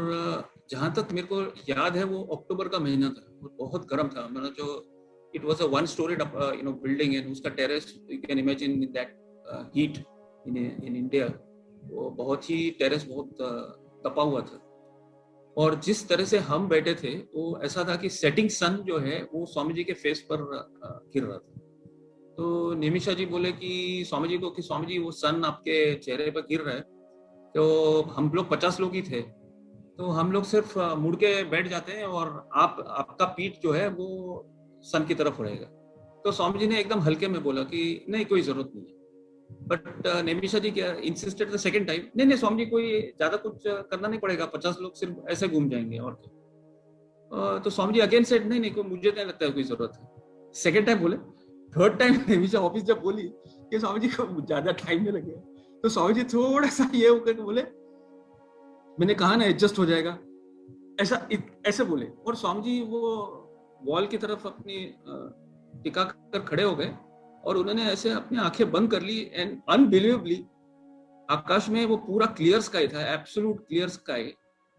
जहाँ तक मेरे को याद है वो अक्टूबर का महीना था, बहुत गर्म था। मतलब जो it was a one story building, and उसका terrace, you can imagine that heat in India, वो बहुत ही टेरेस बहुत तपा हुआ था। और जिस तरह से हम बैठे थे वो ऐसा था कि सेटिंग सन जो है वो स्वामी जी के फेस पर गिर रहा था। तो निमिषा जी बोले कि स्वामी जी को कि स्वामी जी वो सन आपके चेहरे पर गिर रहा है। तो हम लोग 50 लोग ही थे, तो हम लोग सिर्फ मुड़ के बैठ जाते हैं और आपका पीठ जो है वो सन की तरफ रहेगा। तो स्वामी जी ने एकदम हल्के में बोला कि नहीं, कोई जरूरत नहीं है। बट नेमिशा जी क्या इंसिस्टेड द सेकंड टाइम, नहीं स्वामी जी कोई ज्यादा कुछ करना नहीं पड़ेगा, 50 लोग सिर्फ ऐसे घूम जाएंगे और क्या। तो स्वामी जी अगेन सेड नहीं कोई, मुझे नहीं लगता है कोई जरूरत है। सेकंड टाइम बोले। थर्ड टाइम नेमिशा ऑफिस जब बोली कि स्वामी जी को ज्यादा टाइम नहीं लगेगा, तो स्वामी जी थोड़ा सा ये होकर बोले, मैंने कहा ना एडजस्ट हो जाएगा, ऐसे बोले। और स्वामी जी वो वॉल की तरफ अपनी टिका कर खड़े हो गए और उन्होंने ऐसे अपनी आंखें बंद कर ली, एंड अनबिलीवेबली आकाश में वो पूरा क्लियर स्काई था, एब्सोल्यूट क्लियर स्काई।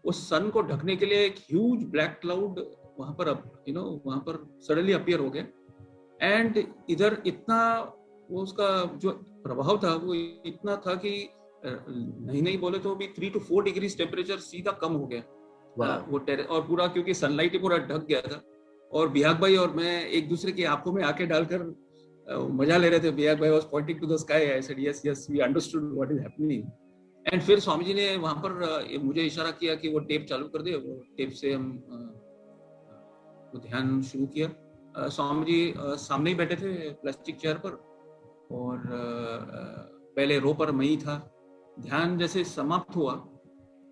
वो सन को ढकने के लिए एक ह्यूज ब्लैक क्लाउड वहां पर वहां पर सडनली अपीयर हो गया। एंड इधर इतना वो उसका जो प्रभाव था वो इतना था कि नहीं बोले तो भी 3 to 4 डिग्री टेम्परेचर सीधा कम हो गया वो और पूरा, क्योंकि सनलाइट ही पूरा ढक गया था। और बिहाग भाई और मैं एक दूसरे की आंखों में आंखें डालकर मजा ले रहे थे। बिहाग भाई was pointing to the sky, I said yes we understood what is happening. And फिर स्वामी जी ने वहां पर मुझे इशारा किया कि वो टेप चालू कर दे। वो टेप से हम वो ध्यान शुरू किया। स्वामी जी सामने ही बैठे थे प्लास्टिक चेयर पर, और पहले रो पर मैं ही था। ध्यान जैसे समाप्त हुआ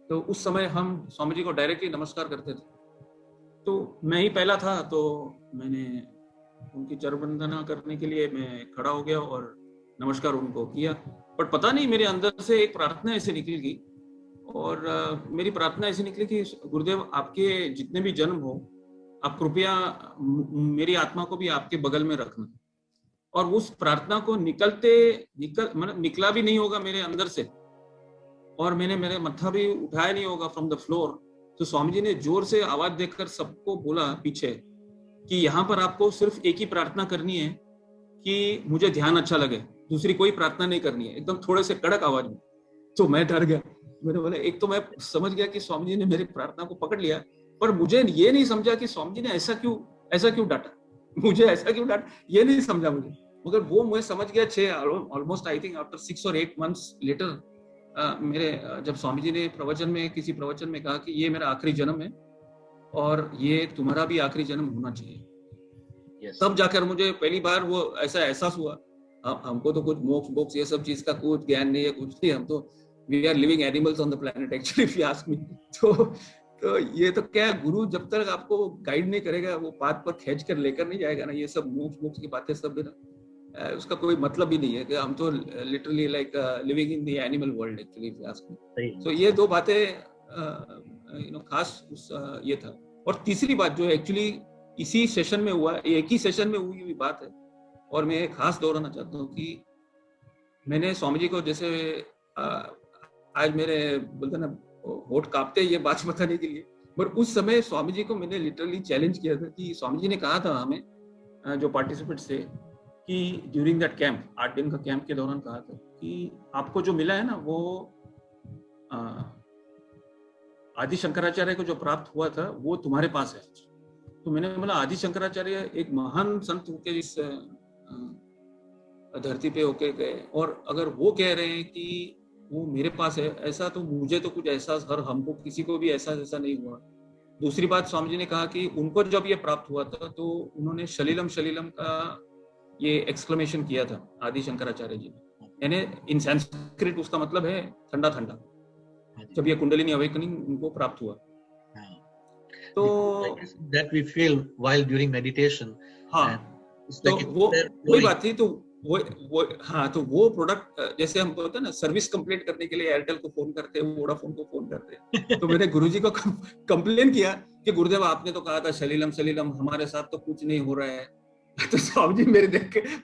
तो उस समय हम स्वामी जी को डायरेक्टली नमस्कार करते थे। तो मैं ही पहला था, तो मैंने उनकी चरण वंदना करने के लिए मैं खड़ा हो गया और नमस्कार उनको किया। पर पता नहीं मेरे अंदर से एक प्रार्थना ऐसे निकली, और मेरी प्रार्थना ऐसी निकली कि गुरुदेव आपके जितने भी जन्म हो, आप कृपया मेरी आत्मा को भी आपके बगल में रखना। और उस प्रार्थना को मतलब निकला भी नहीं होगा मेरे अंदर से, और मैंने मेरे मत्था भी उठाया नहीं होगा फ्रॉम द फ्लोर। तो स्वामी जी ने जोर से आवाज देकर सबको बोला पीछे कि यहाँ पर आपको सिर्फ एक ही प्रार्थना करनी है कि मुझे ध्यान अच्छा लगे, दूसरी कोई प्रार्थना नहीं करनी है, एकदम थोड़े से कड़क आवाज में। तो मैं डर गया, मैंने बोला, एक तो मैं समझ गया कि स्वामी जी ने मेरी प्रार्थना को पकड़ लिया, पर मुझे ये नहीं समझा कि स्वामी जी ने ऐसा क्यों डांटा, मुझे ऐसा क्यों डांटा, ये नहीं समझा मुझे। मगर वो मैं समझ गया ऑलमोस्ट आई थिंक आफ्टर 6 और 8 months लेटर मेरे जब स्वामी जी ने किसी प्रवचन में कहा कि ये मेरा आखिरी जन्म है और ये तुम्हारा भी आखिरी जन्म होना चाहिए। yes. तब जाकर मुझे पहली बार वो ऐसा एहसास हुआ, हमको तो कुछ मोक्ष ये सब चीज का कुछ ज्ञान नहीं है, कुछ नहीं, हम तो we are living animals on the planet actually if you ask me. तो ये तो क्या, गुरु जब तक आपको गाइड नहीं करेगा, वो पाथ पर खींच कर लेकर नहीं जाएगा ना, ये सब मोक्ष की बातें सब ना, उसका कोई मतलब ही नहीं है कि हम तो literally like living in the animal world actually if you ask me. तो ये दो बातें खास ये था। और तीसरी बात जो एक्चुअली इसी सेशन में हुआ, एक ही सेशन में हुई बात है, और मैं खास दोहराना चाहता हूँ कि मैंने स्वामी जी को, जैसे आज मेरे बोलते ना होठ कांपते ये बात बताने के लिए, पर उस समय स्वामी जी को मैंने लिटरली चैलेंज किया था कि स्वामी जी ने कहा था हमें जो पार्टिसिपेंट्स थे कि ड्यूरिंग दैट कैंप, 8 दिन का कैंप के दौरान कहा था कि आपको जो मिला है ना वो आदि शंकराचार्य को जो प्राप्त हुआ था वो तुम्हारे पास है। तो मैंने बोला, आदि शंकराचार्य एक महान संत होके इस धरती पे होके गए, और अगर वो कह रहे हैं कि वो मेरे पास है, ऐसा तो मुझे तो कुछ एहसास, हमको किसी को भी ऐसा नहीं हुआ। दूसरी बात, स्वामी जी ने कहा कि उनको जब ये प्राप्त हुआ था तो उन्होंने शलीलम का ये एक्सक्लेमेशन किया था आदि शंकराचार्य जी ने, यानी इन संस्कृत उसका मतलब है ठंडा ठंडा, जब ये कुंडलिनी अवेकनिंग उनको प्राप्त हुआ। तो that we feel while during meditation, हाँ, तो वही बात थी। तो तो वो प्रोडक्ट, जैसे हम बोलते हैं ना, सर्विस कंप्लीट करने के लिए एयरटेल को फोन करते हैं, वोडाफोन को फोन करते हैं। तो मैंने गुरुजी को कंप्लेन किया कि गुरुदेव आपने तो कहा था सलीलम, हमारे साथ तो कुछ नहीं हो रहा है। तो स्वामी जी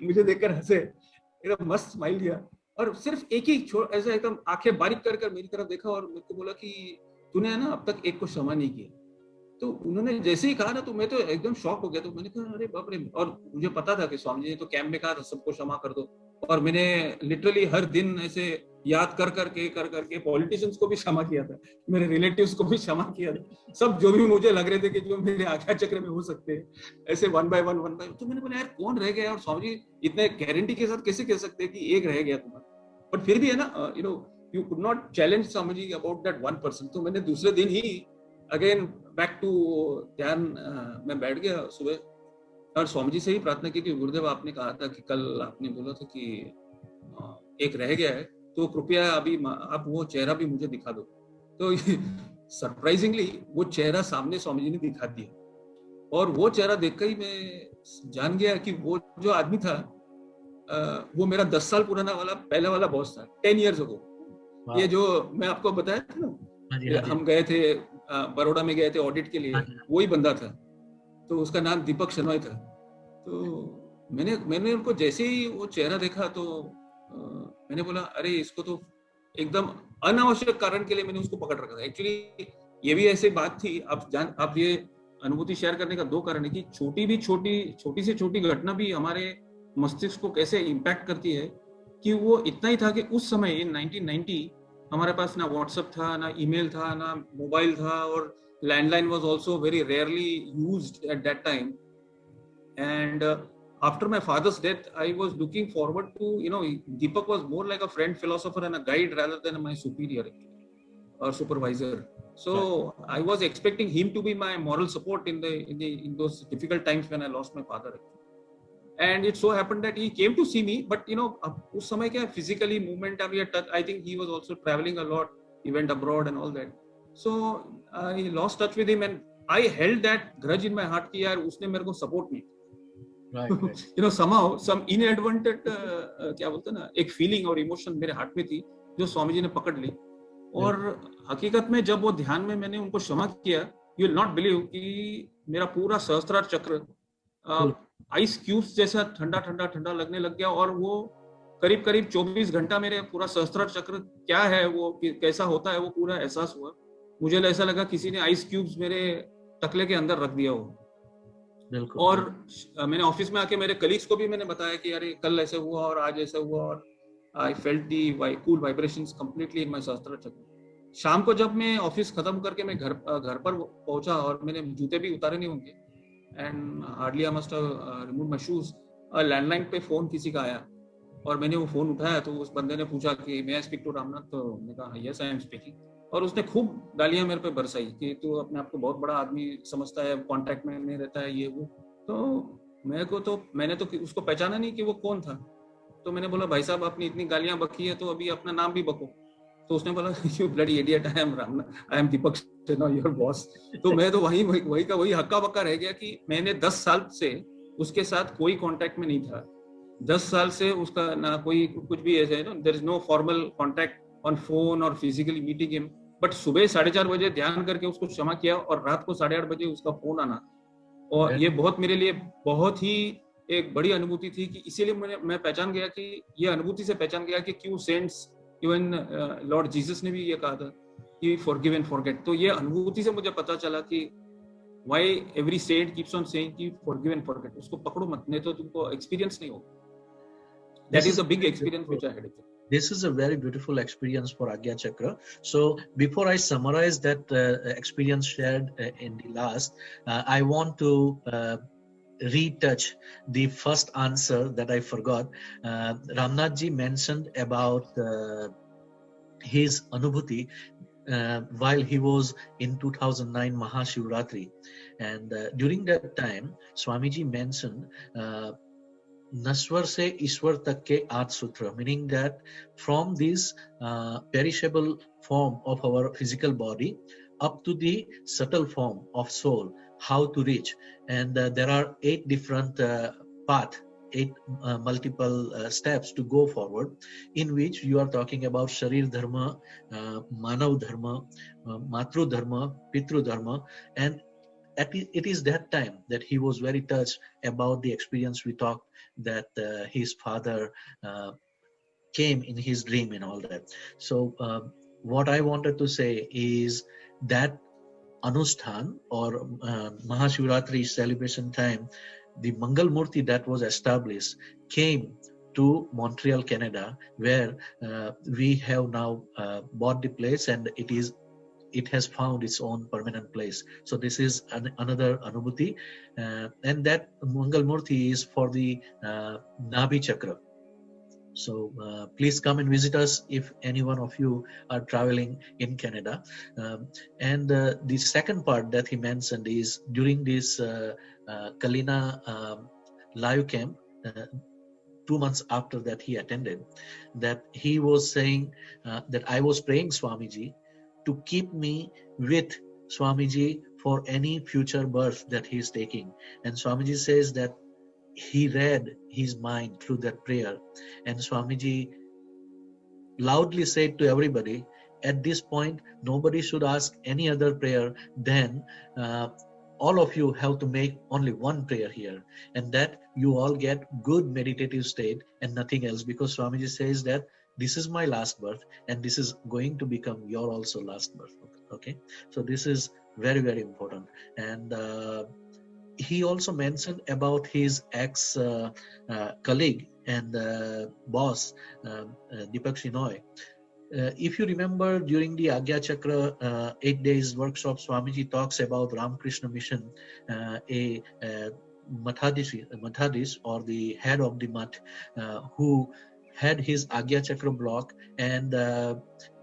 मुझे देखकर हंसे, एकदम मस्त स्माइल दिया, और सिर्फ एक ही ऐसा एकदम आंखें बारीक कर मेरी तरफ देखा और मेरे को बोला कि तूने है ना अब तक एक को क्षमा नहीं किया। तो उन्होंने जैसे ही कहा ना, तो मैं तो एकदम शॉक हो गया। तो मैंने कहा अरे बाप रे, और मुझे पता था कि स्वामी जी ने तो कैंप में कहा था सबको क्षमा कर दो, और मैंने लिटरली हर दिन ऐसे याद कर करके पॉलिटिशियंस को भी क्षमा किया था, मेरे रिलेटिव्स को भी क्षमा किया था, सब जो भी मुझे लग रहे थे कि जो मेरे आज्ञा चक्र में हो सकते हैं, ऐसे वन बाय वन। तो मैंने बोला यार कौन रह गया, और स्वामी जी इतने गारंटी के साथ कैसे कह सकते हैं कि एक रह गया तुम्हारा। बट फिर भी है ना, you could not challenge Swami ji about that 1%। तो मैंने दूसरे दिन ही अगेन बैक टू ध्यान मैं बैठ गया सुबह, और स्वामी जी से ही प्रार्थना की कि गुरुदेव आपने कहा था कि कल आपने बोला था कि एक रह गया है, तो कृपया अभी आप वो चेहरा भी मुझे दिखा दो। तो सरप्राइजिंगली वो चेहरा सामने स्वामी जी ने दिखा दिया, और वो चेहरा देखकर ही मैं जान गया कि वो जो आदमी था वो मेरा 10 साल पुराना पहला वाला बॉस था, 10 years ago। ये जो मैं आपको बताया था ना, हम गए थे बड़ौदा में, गए थे ऑडिट के लिए, वही बंदा था। तो उसका नाम दीपक शर्मा था। तो मैंने उनको जैसे ही वो चेहरा देखा तो मैंने बोला अरे इसको तो एकदम अनावश्यक कारण के लिए मैंने उसको पकड़ रखा था। एक्चुअली ये भी ऐसी बात थी, आप ये अनुभूति शेयर करने का 2 कारण है कि छोटी से छोटी घटना भी हमारे मस्तिष्क को कैसे इम्पैक्ट करती है। कि वो इतना ही था कि उस समय इन 1990 हमारे पास ना व्हाट्सएप था, ना ईमेल था, ना मोबाइल था, और landline was also very rarely used at that time. And after my father's death, I was looking forward to, Deepak was more like a friend, philosopher and a guide rather than my superior or supervisor. So right. I was expecting him to be my moral support in those difficult times when I lost my father. And it so happened that he came to see me, but us samay kya physically movement I think he was also traveling a lot, he went abroad and all that. So I lost touch with him, and I held that grudge in my heart ki yaar usne mere ko support nahi. Right. Somehow some inadvertent क्या बोलते हैं ना, एक feeling और emotion मेरे heart में थी जो स्वामी जी ने पकड़ ली। और हकीकत में जब वो ध्यान में मैंने उनको क्षमा किया, यू विल नॉट बिलीव कि मेरा पूरा सहस्त्रार चक्र आइस क्यूब्स जैसा ठंडा लगने लग गया। और वो करीब 24 घंटा मेरे पूरा सहस्त्रार चक्र क्या है, वो कैसा होता है, वो पूरा एहसास हुआ। मुझे ऐसा लगा किसी ने आइस क्यूब्स मेरे टकले के अंदर रख दिया हो। बिल्कुल। और मैंने ऑफिस में आके मेरे कलीग्स को भी मैंने बताया कि अरे कल ऐसे हुआ और आज ऐसा हुआ, और I felt the cool vibrations completely in my सहस्त्र चक्र। शाम को जब मैं ऑफिस खत्म करके मैं घर पर पहुंचा और मैंने जूते भी उतारे नहीं होंगे, and hardly I must remove my shoes, landline पे फोन किसी का आया और मैंने वो फोन उठाया तो उस बंदे ने पूछा कि मैं स्पीक टू रामनाथ, तो मैंने कहा यस आई एम स्पीकिंग, और उसने खूब गालियां मेरे पे बरसाई कि तू अपने आप को बहुत बड़ा आदमी समझता है, कांटेक्ट में नहीं रहता है, ये वो। तो मेरे को तो मैंने तो उसको पहचाना नहीं कि वो कौन था। तो मैंने बोला भाई साहब आपने इतनी गालियां बकी है तो अभी अपना नाम भी बको। तो उसने बोला you bloody idiot, I am Ramnath, I am Deepak Sena your boss. तो मैं तो वही का वही हक्का बक्का रह गया कि मैंने 10 साल से उसके साथ कोई कांटेक्ट में नहीं था। 10 साल से उसका ना कोई कुछ भी ऐसे है, there is no formal contact on phone और फिजिकली मीटिंग हिम, बट सुबह 4:30 बजे ध्यान करके उसको क्षमा किया और रात को 8:30 बजे उसका फोन आना, और ये बहुत मेरे लिए बहुत ही एक बड़ी अनुभूति थी कि इसीलिए मैं पहचान गया कि ये अनुभूति से पहचान गया कि क्यों सेंट्स, इवन लॉर्ड जीसस ने भी ये कहा था कि फॉरगिव एंड फॉरगेट। तो ये अनुभूति से मुझे पता चला कि why every saint keeps on saying कि forgive and forget, उसको पकड़ो मत, नहीं तो तुमको एक्सपीरियंस नहीं होगा। That is the big experience which I had. This is a very beautiful experience for Agya Chakra. So before I summarize that experience shared in the last, I want to retouch the first answer that I forgot. Ramnath ji mentioned about his anubhuti while he was in 2009 Mahashivratri, and during that time Swamiji mentioned Naswar se Ishwar tak ke 8 sutra, meaning that from this perishable form of our physical body up to the subtle form of soul, how to reach. And there are 8 different paths, 8 multiple steps to go forward, in which you are talking about Sharir Dharma, Manav Dharma, Matru Dharma, Pitru Dharma, and it is that time that he was very touched about the experience we talked, that his father came in his dream and all that. So what I wanted to say is that Anusthan or Mahashivratri celebration time, the Mangal Murti that was established came to Montreal, Canada, where we have now bought the place, and it has found its own permanent place. So this is another anubhuti, and that Mangal Murti is for the Nabhi Chakra. So please come and visit us if any one of you are traveling in Canada. And the second part that he mentioned is during this Kalina live camp, 2 months after that he attended, that he was saying that I was praying Swamiji to keep me with Swamiji for any future birth that he is taking. And Swamiji says that he read his mind through that prayer, and Swamiji loudly said to everybody, at this point nobody should ask any other prayer than all of you have to make only one prayer here, and that you all get good meditative state and nothing else, because Swamiji says that this is my last birth and this is going to become your also last birth. Okay, so this is very, very important. And he also mentioned about his ex colleague and boss, Deepak Shinoy. If you remember, during the Agya Chakra 8 days workshop, Swamiji talks about Ramakrishna Mission, a Mathadis or the head of the Math, who had his Agya Chakra block, and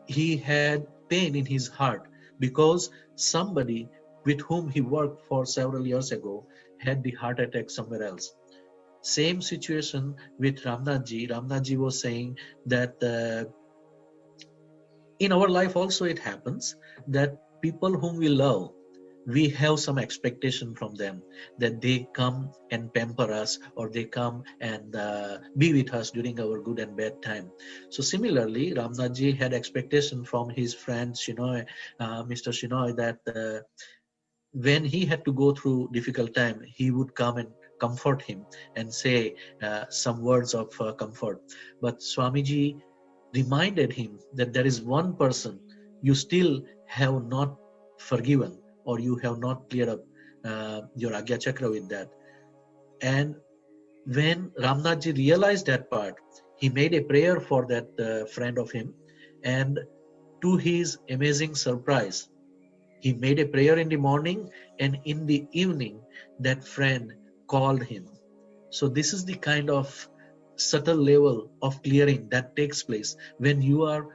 he had pain in his heart because somebody with whom he worked for several years ago had the heart attack somewhere else. Same situation with Ramnath Ji. Ramnath Ji was saying that in our life also it happens that people whom we love, we have some expectation from them that they come and pamper us, or they come and be with us during our good and bad time. So similarly, Ramnath Ji had expectation from his friend Shinoy, Mr. Shinoy, that when he had to go through difficult time, he would come and comfort him and say some words of comfort. But Swamiji reminded him that there is one person you still have not forgiven, or you have not cleared up your Agya Chakra with that. And when Ramnath ji realized that part, he made a prayer for that friend of him, and to his amazing surprise, he made a prayer in the morning, and in the evening that friend called him. So this is the kind of subtle level of clearing that takes place when you are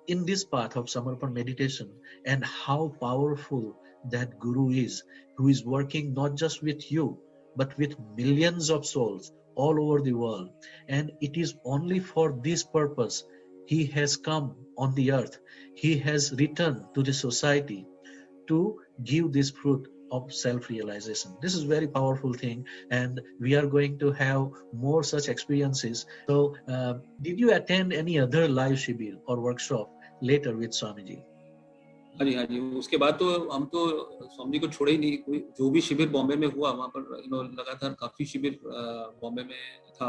in this path of Samarpan meditation, and how powerful that Guru is, who is working not just with you, but with millions of souls all over the world. And it is only for this purpose he has come on the earth. He has returned to the society to give this fruit of self-realization. This is very powerful thing, and we are going to have more such experiences. So did you attend any other live shibir or workshop later with Swamiji? हाँ जी, उसके बाद तो हम तो स्वामी जी को छोड़े ही नहीं। कोई जो भी शिविर बॉम्बे में हुआ वहाँ पर लगातार काफी शिविर बॉम्बे में था।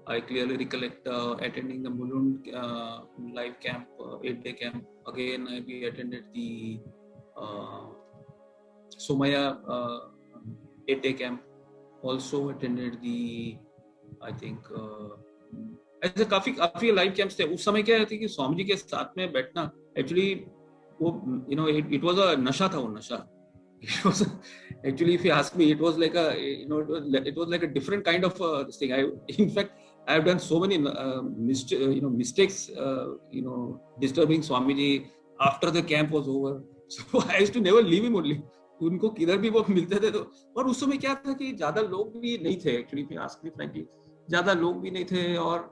I clearly recollect attending the Mulund live camp, 8-day camp. Again, we attended the Somaya 8-day camp. Also attended the, I think, ऐसे काफी लाइव कैंप्स थे। उस समय क्या थी कि स्वामी जी के साथ में बैठना एक्चुअली वो it was a नशा था। वो नशा it was actually, if you ask me, it was like a it was like a different kind of thing. In fact, I have done so many mistakes disturbing Swamiji after the camp was over. So I used to never leave him only. उनको किधर भी वो मिलते थे। तो और उस समय क्या था कि ज्यादा लोग भी नहीं थे actually, if you ask me frankly, ज्यादा लोग भी नहीं थे, और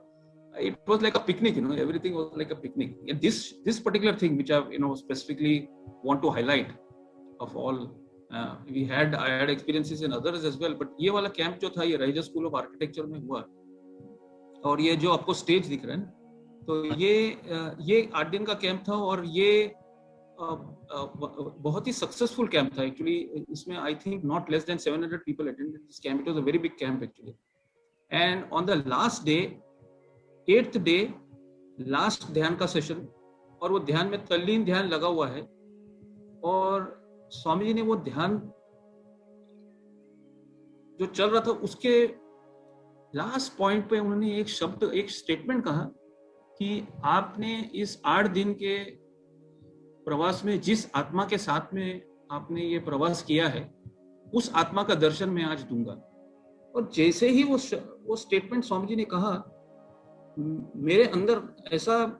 it was like a picnic, everything was like a picnic. And this particular thing which I specifically want to highlight of all, I had experiences in others as well, but ये वाला camp जो था ये riser school of architecture में हुआ, और ये जो आपको स्टेज दिख रहा है ना, तो ये 8 दिन का कैंप था, और ये बहुत ही सक्सेसफुल कैंप था एक्चुअली। इसमें I think not less than 700 people attended this camp. It was a very big camp actually. And on the last day, 8th day, last ध्यान का सेशन, और वो ध्यान में तल्लीन ध्यान लगा हुआ है, और स्वामी जी ने वो ध्यान जो चल रहा था उसके लास्ट पॉइंट पे उन्होंने एक स्टेटमेंट कहा कि आपने इस 8 दिन के प्रवास में जिस आत्मा के साथ में आपने ये प्रवास किया है, उस आत्मा का दर्शन मैं आज दूंगा। और जैसे ही वो स्टेटमेंट स्वामी जी ने कहा, मेरे अंदर ऐसा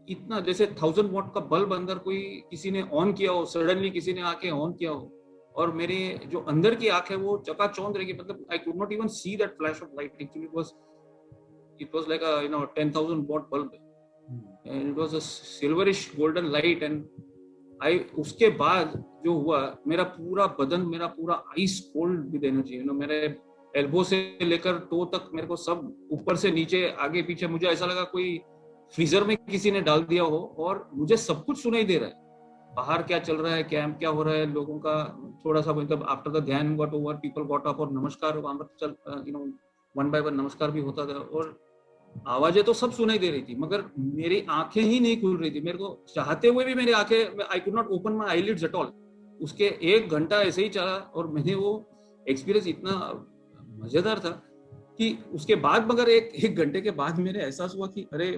इतना जैसे 1000 वॉट का बल्ब अंदर कोई किसी ने ऑन किया हो, सडनली किसी ने आके ऑन किया हो, और मेरे जो अंदर की आंख है वो चकाचौंध रही। मतलब I could not even see that flash of light. Actually it was like a 10,000 what bulb, and it was a silverish golden light. And उसके बाद जो हुआ, मेरा पूरा बदन, मेरा पूरा आइस कोल्ड विद एनर्जी, मेरे एल्बो से लेकर टो तक मेरे को सब ऊपर से नीचे आगे पीछे, मुझे ऐसा लगा कोई फ्रीजर में किसी ने डाल दिया हो, और मुझे सब कुछ सुनाई दे रहा है। बाहर क्या चल रहा है, कैंप क्या हो रहा है, लोगों का थोड़ा सा, मतलब आफ्टर द ध्यान got over, people got up, और नमस्कार वन बाय वन नमस्कार भी होता था, और आवाजें तो सब सुनाई दे रही थी, मगर मेरी आंखें ही नहीं खुल रही थी। मेरे को चाहते हुए भी मेरी आंखें, I could not open my eyelids at all. उसके 1 घंटा ऐसे ही चला, और मैंने वो एक्सपीरियंस इतना मजेदार था कि उसके बाद, मगर एक घंटे के बाद मेरे एहसास हुआ कि अरे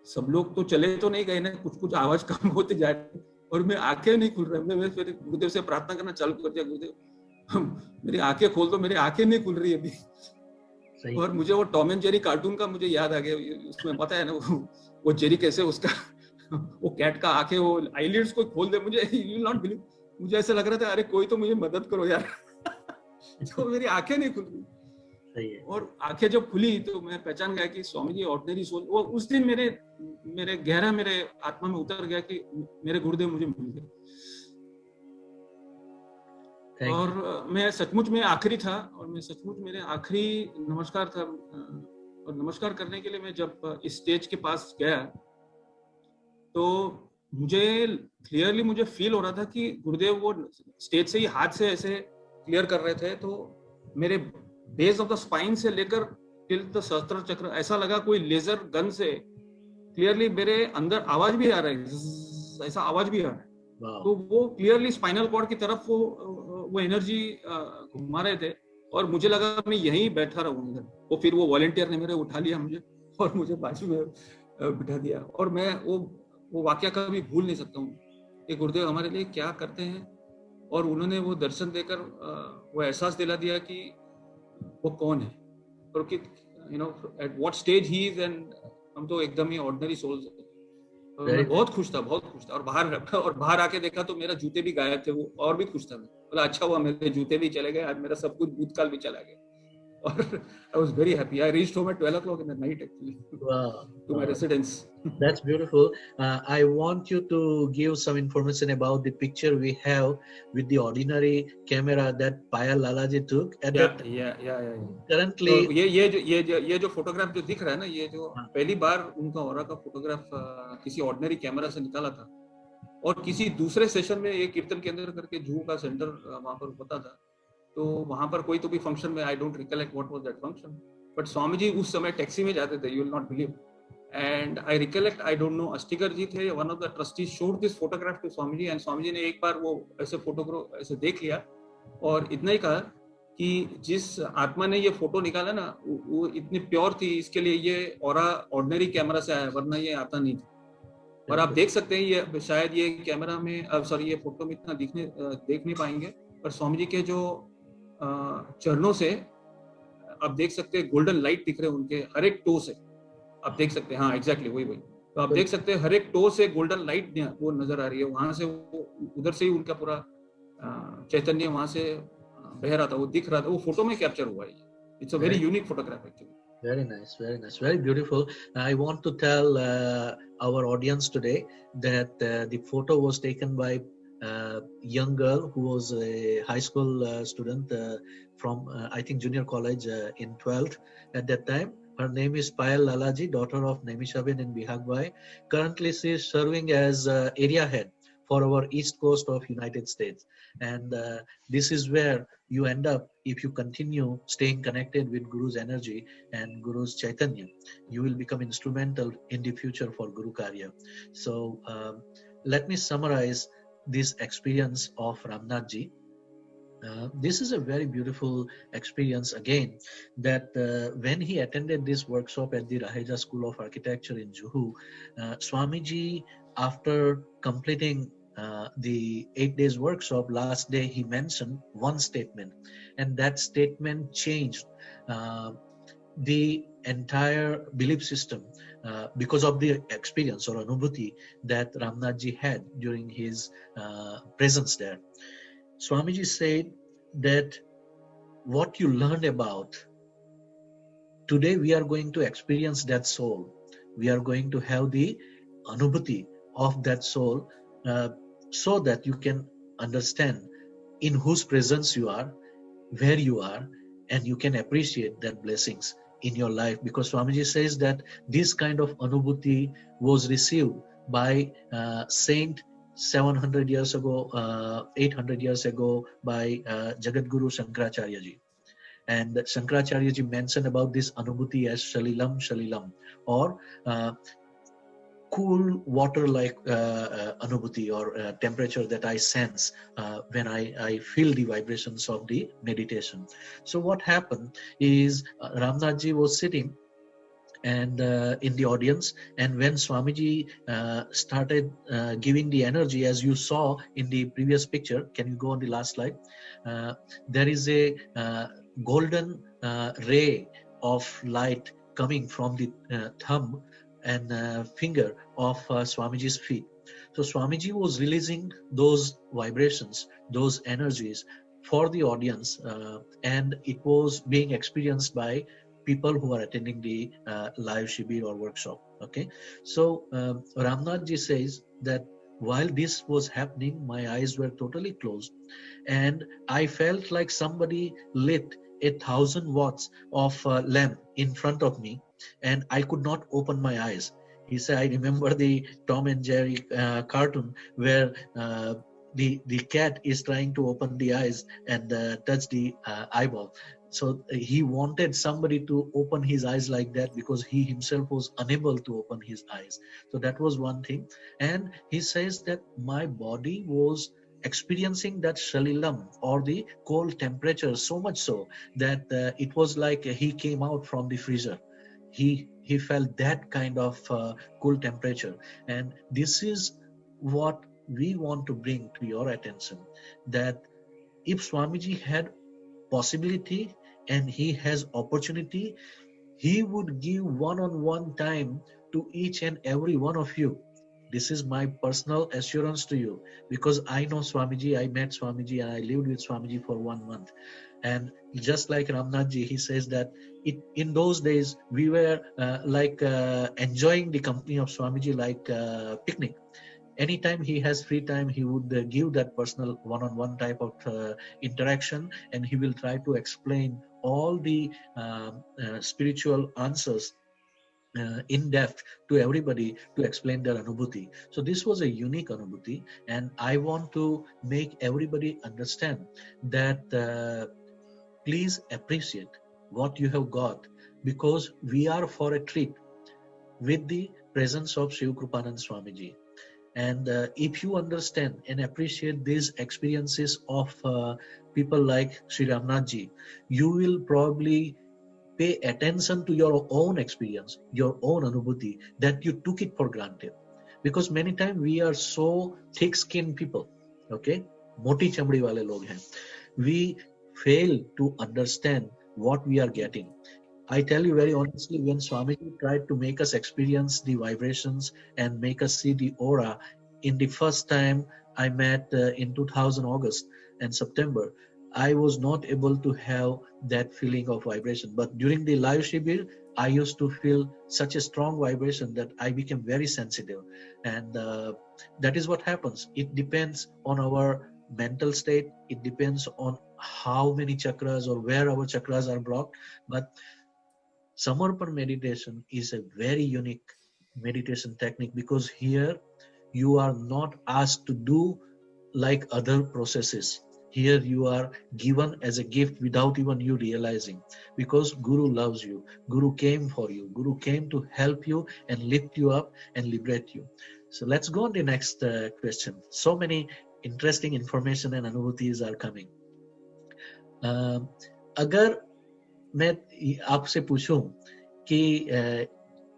सब लोग तो चले तो नहीं गए ना, कुछ आवाज कम होते जा रही, और मैं आंखें नहीं खुल रही। मैं फिर गुरुदेव से प्रार्थना करना चालू कर दिया, गुरुदेव मेरी आंखें खोल दो, मेरी आंखें नहीं खुल रही अभी। और मुझे वो टॉम एंड जेरी कार्टून का मुझे याद आ गया, उसमें पता है ना वो जेरी कैसे उसका वो कैट का आंखें, वो आईलिड्स कोई खोल दे, मुझे यू विल नॉट बिलीव, मुझे ऐसा लग रहा था अरे कोई तो मुझे मदद करो यार। तो मेरी आंखें नहीं खुल रही, और आंखें जब खुली तो मैं पहचान गया कि स्वामी जी ऑर्डिनरी सोल। वो उस दिन मेरे गहरा मेरे आत्मा में उतर गया कि मेरे गुरुदेव मुझे मिल गए। और मैं सचमुच में आखिरी था, और मैं सचमुच मेरे आखिरी नमस्कार था, और नमस्कार करने के लिए मैं जब इस स्टेज के पास गया तो मुझे क्लियरली मुझे फील हो रहा था कि गुरुदेव वो स्टेज से ही हाथ से ऐसे क्लियर कर रहे थे, तो मेरे बेस ऑफ द स्पाइन से लेकर टिल द सहस्त्र चक्र, ऐसा लगा कोई लेजर गन से क्लियरली मेरे अंदर आवाज भी आ रहा है, ऐसा आवाज भी आ रहा है। तो वो क्लियरली स्पाइनल कॉर्ड की तरफ वो एनर्जी घुमा रहे थे, और मुझे लगा मैं यहीं बैठा रहूंगा। वो फिर वो वॉलंटियर ने मेरे उठा लिया मुझे और मुझे बाजू में बिठा दिया, और मैं वो वाकया कभी भूल नहीं सकता हूँ कि गुरुदेव हमारे लिए क्या करते हैं। और उन्होंने वो दर्शन देकर वो एहसास दिला दिया कि वो कौन है और कि at what stage he is, and हम तो एकदम ही ऑर्डिनरी सोल्स हैं। और मैं बहुत खुश था, बहुत खुश था। और बाहर आके देखा तो मेरा जूते भी गायब थे। वो और भी खुश था। मैं बोला अच्छा हुआ मेरे जूते भी चले गए, आज मेरा सब कुछ भूतकाल भी चला गया। और I was very happy. I reached home at 12 o'clock in the night actually. Wow. To my residence. That's beautiful. I want you to give some information about the picture we have with the ordinary camera that Payal Lalaji took at that time. Yeah. Currently, तो ये जो photograph जो दिख रहा है ना, ये जो पहली बार उनका ऑरा का फोटोग्राफ किसी ऑर्डिनरी कैमरा से निकाला था। और किसी दूसरे सेशन में ये कीर्तन केंद्र करके जूहू का सेंटर वहां पर होता था, तो वहां पर कोई तो भी फंक्शन में, I don't recollect what was that function, but Swami ji उस समय टैक्सी में जाते थे, you will not believe. And I recollect, I don't know, अस्टिकर जी थे, one of the trustees showed this photograph to Swami ji, and Swami ji ने एक बार वो ऐसे फोटोग्राफ ऐसे देख लिया और इतना ही कहा कि जिस आत्मा ने ये फोटो निकाला ना, वो इतनी प्योर थी, इसके लिए ये ऑरा ऑर्डिनरी कैमरा से आया, वरना ये आता नहीं था। और आप देख सकते हैं, ये शायद ये कैमरा में, अब सॉरी, ये फोटो में इतना देख नहीं पाएंगे, पर स्वामी जी के जो चरणों से आप देख सकते हैं गोल्डन लाइट दिख रहे हैं उनके हर एक टो से, आप देख सकते हैं। हाँ एग्जैक्टली वही। तो आप देख सकते हैं हर एक टो से गोल्डन लाइट वो नजर आ रही है, वहां से वो उधर से ही उनका पूरा चैतन्य वहां से बह रहा था, वो दिख रहा था, वो फोटो में कैप्चर हुआ है। It's a very unique photograph actually. Very nice, very beautiful. I want to tell our audience today that the photo was taken by a young girl who was a high school student from I think junior college in 12th at that time. Her name is Payal Lalaji, daughter of Nemishabin in Bihagwai. Currently she is serving as area head for our east coast of United States, and this is where you end up if you continue staying connected with Guru's energy and Guru's Chaitanya. You will become instrumental in the future for Guru Karya. So let me summarize this experience of Ramnath ji. This is a very beautiful experience again, that when he attended this workshop at the Raheja School of Architecture in Juhu, Swamiji, after completing the 8 days workshop, last day he mentioned one statement, and that statement changed the entire belief system because of the experience or anubhuti that Ramnath ji had during his presence there. Swamiji said that what you learned about today, we are going to experience that soul. We are going to have the anubhuti of that soul, so that you can understand in whose presence you are, where you are, and you can appreciate that blessings in your life. Because Swamiji says that this kind of anubhuti was received by Saint 700 years ago, 800 years ago by Jagat Guru Shankaracharya ji. And Shankaracharya ji mentioned about this anubhuti as Shalilam, or cool water like anubhuti, or temperature that I sense when I feel the vibrations of the meditation. So what happened is Ramnath ji was sitting and in the audience, and when Swamiji started giving the energy, as you saw in the previous picture, can you go on the last slide? There is a golden ray of light coming from the thumb and finger of Swamiji's feet. So Swamiji was releasing those vibrations, those energies for the audience, and it was being experienced by people who are attending the live shibir or workshop. Okay, so Ramnath ji says that while this was happening, my eyes were totally closed, and I felt like somebody lit 1,000 watts of lamp in front of me, and I could not open my eyes. He said, I remember the Tom and Jerry cartoon where the cat is trying to open the eyes and touch the eyeball. So he wanted somebody to open his eyes like that, because he himself was unable to open his eyes. So that was one thing. And he says that my body was experiencing that salilam or the cold temperature, so much so that it was like he came out from the freezer. He felt that kind of cool temperature. And this is what we want to bring to your attention, that if Swamiji had possibility and he has opportunity, he would give one-on-one time to each and every one of you. This is my personal assurance to you, because I know Swamiji, I met Swamiji, and I lived with Swamiji for 1 month. And just like Ramnathji, he says that in those days we were enjoying the company of Swamiji like picnic. Anytime he has free time, he would give that personal one-on-one type of interaction, and he will try to explain all the spiritual answers in depth to everybody, to explain their anubhuti. So this was a unique anubhuti, and I want to make everybody understand that please appreciate what you have got, because we are for a treat with the presence of Shiv Krupanand Swamiji. And if you understand and appreciate these experiences of people like Sri Ramnathji, you will probably pay attention to your own experience, your own anubhuti, that you took it for granted. Because many times we are so thick-skinned people, okay? Moti chamdi wale log hain. We fail to understand what we are getting. I tell you very honestly, when Swamiji tried to make us experience the vibrations and make us see the aura, in the first time I met in 2000 August and September, I was not able to have that feeling of vibration. But during the live Shibir, I used to feel such a strong vibration that I became very sensitive. And that is what happens. It depends on our mental state. It depends on how many chakras or where our chakras are blocked. But Samarpan meditation is a very unique meditation technique, because here you are not asked to do like other processes. Here you are given as a gift without even you realizing, because Guru loves you. Guru came for you. Guru came to help you and lift you up and liberate you. So let's go on the next question. So many interesting information and anubhutis are coming. अगर मैं आपसे पूछूं कि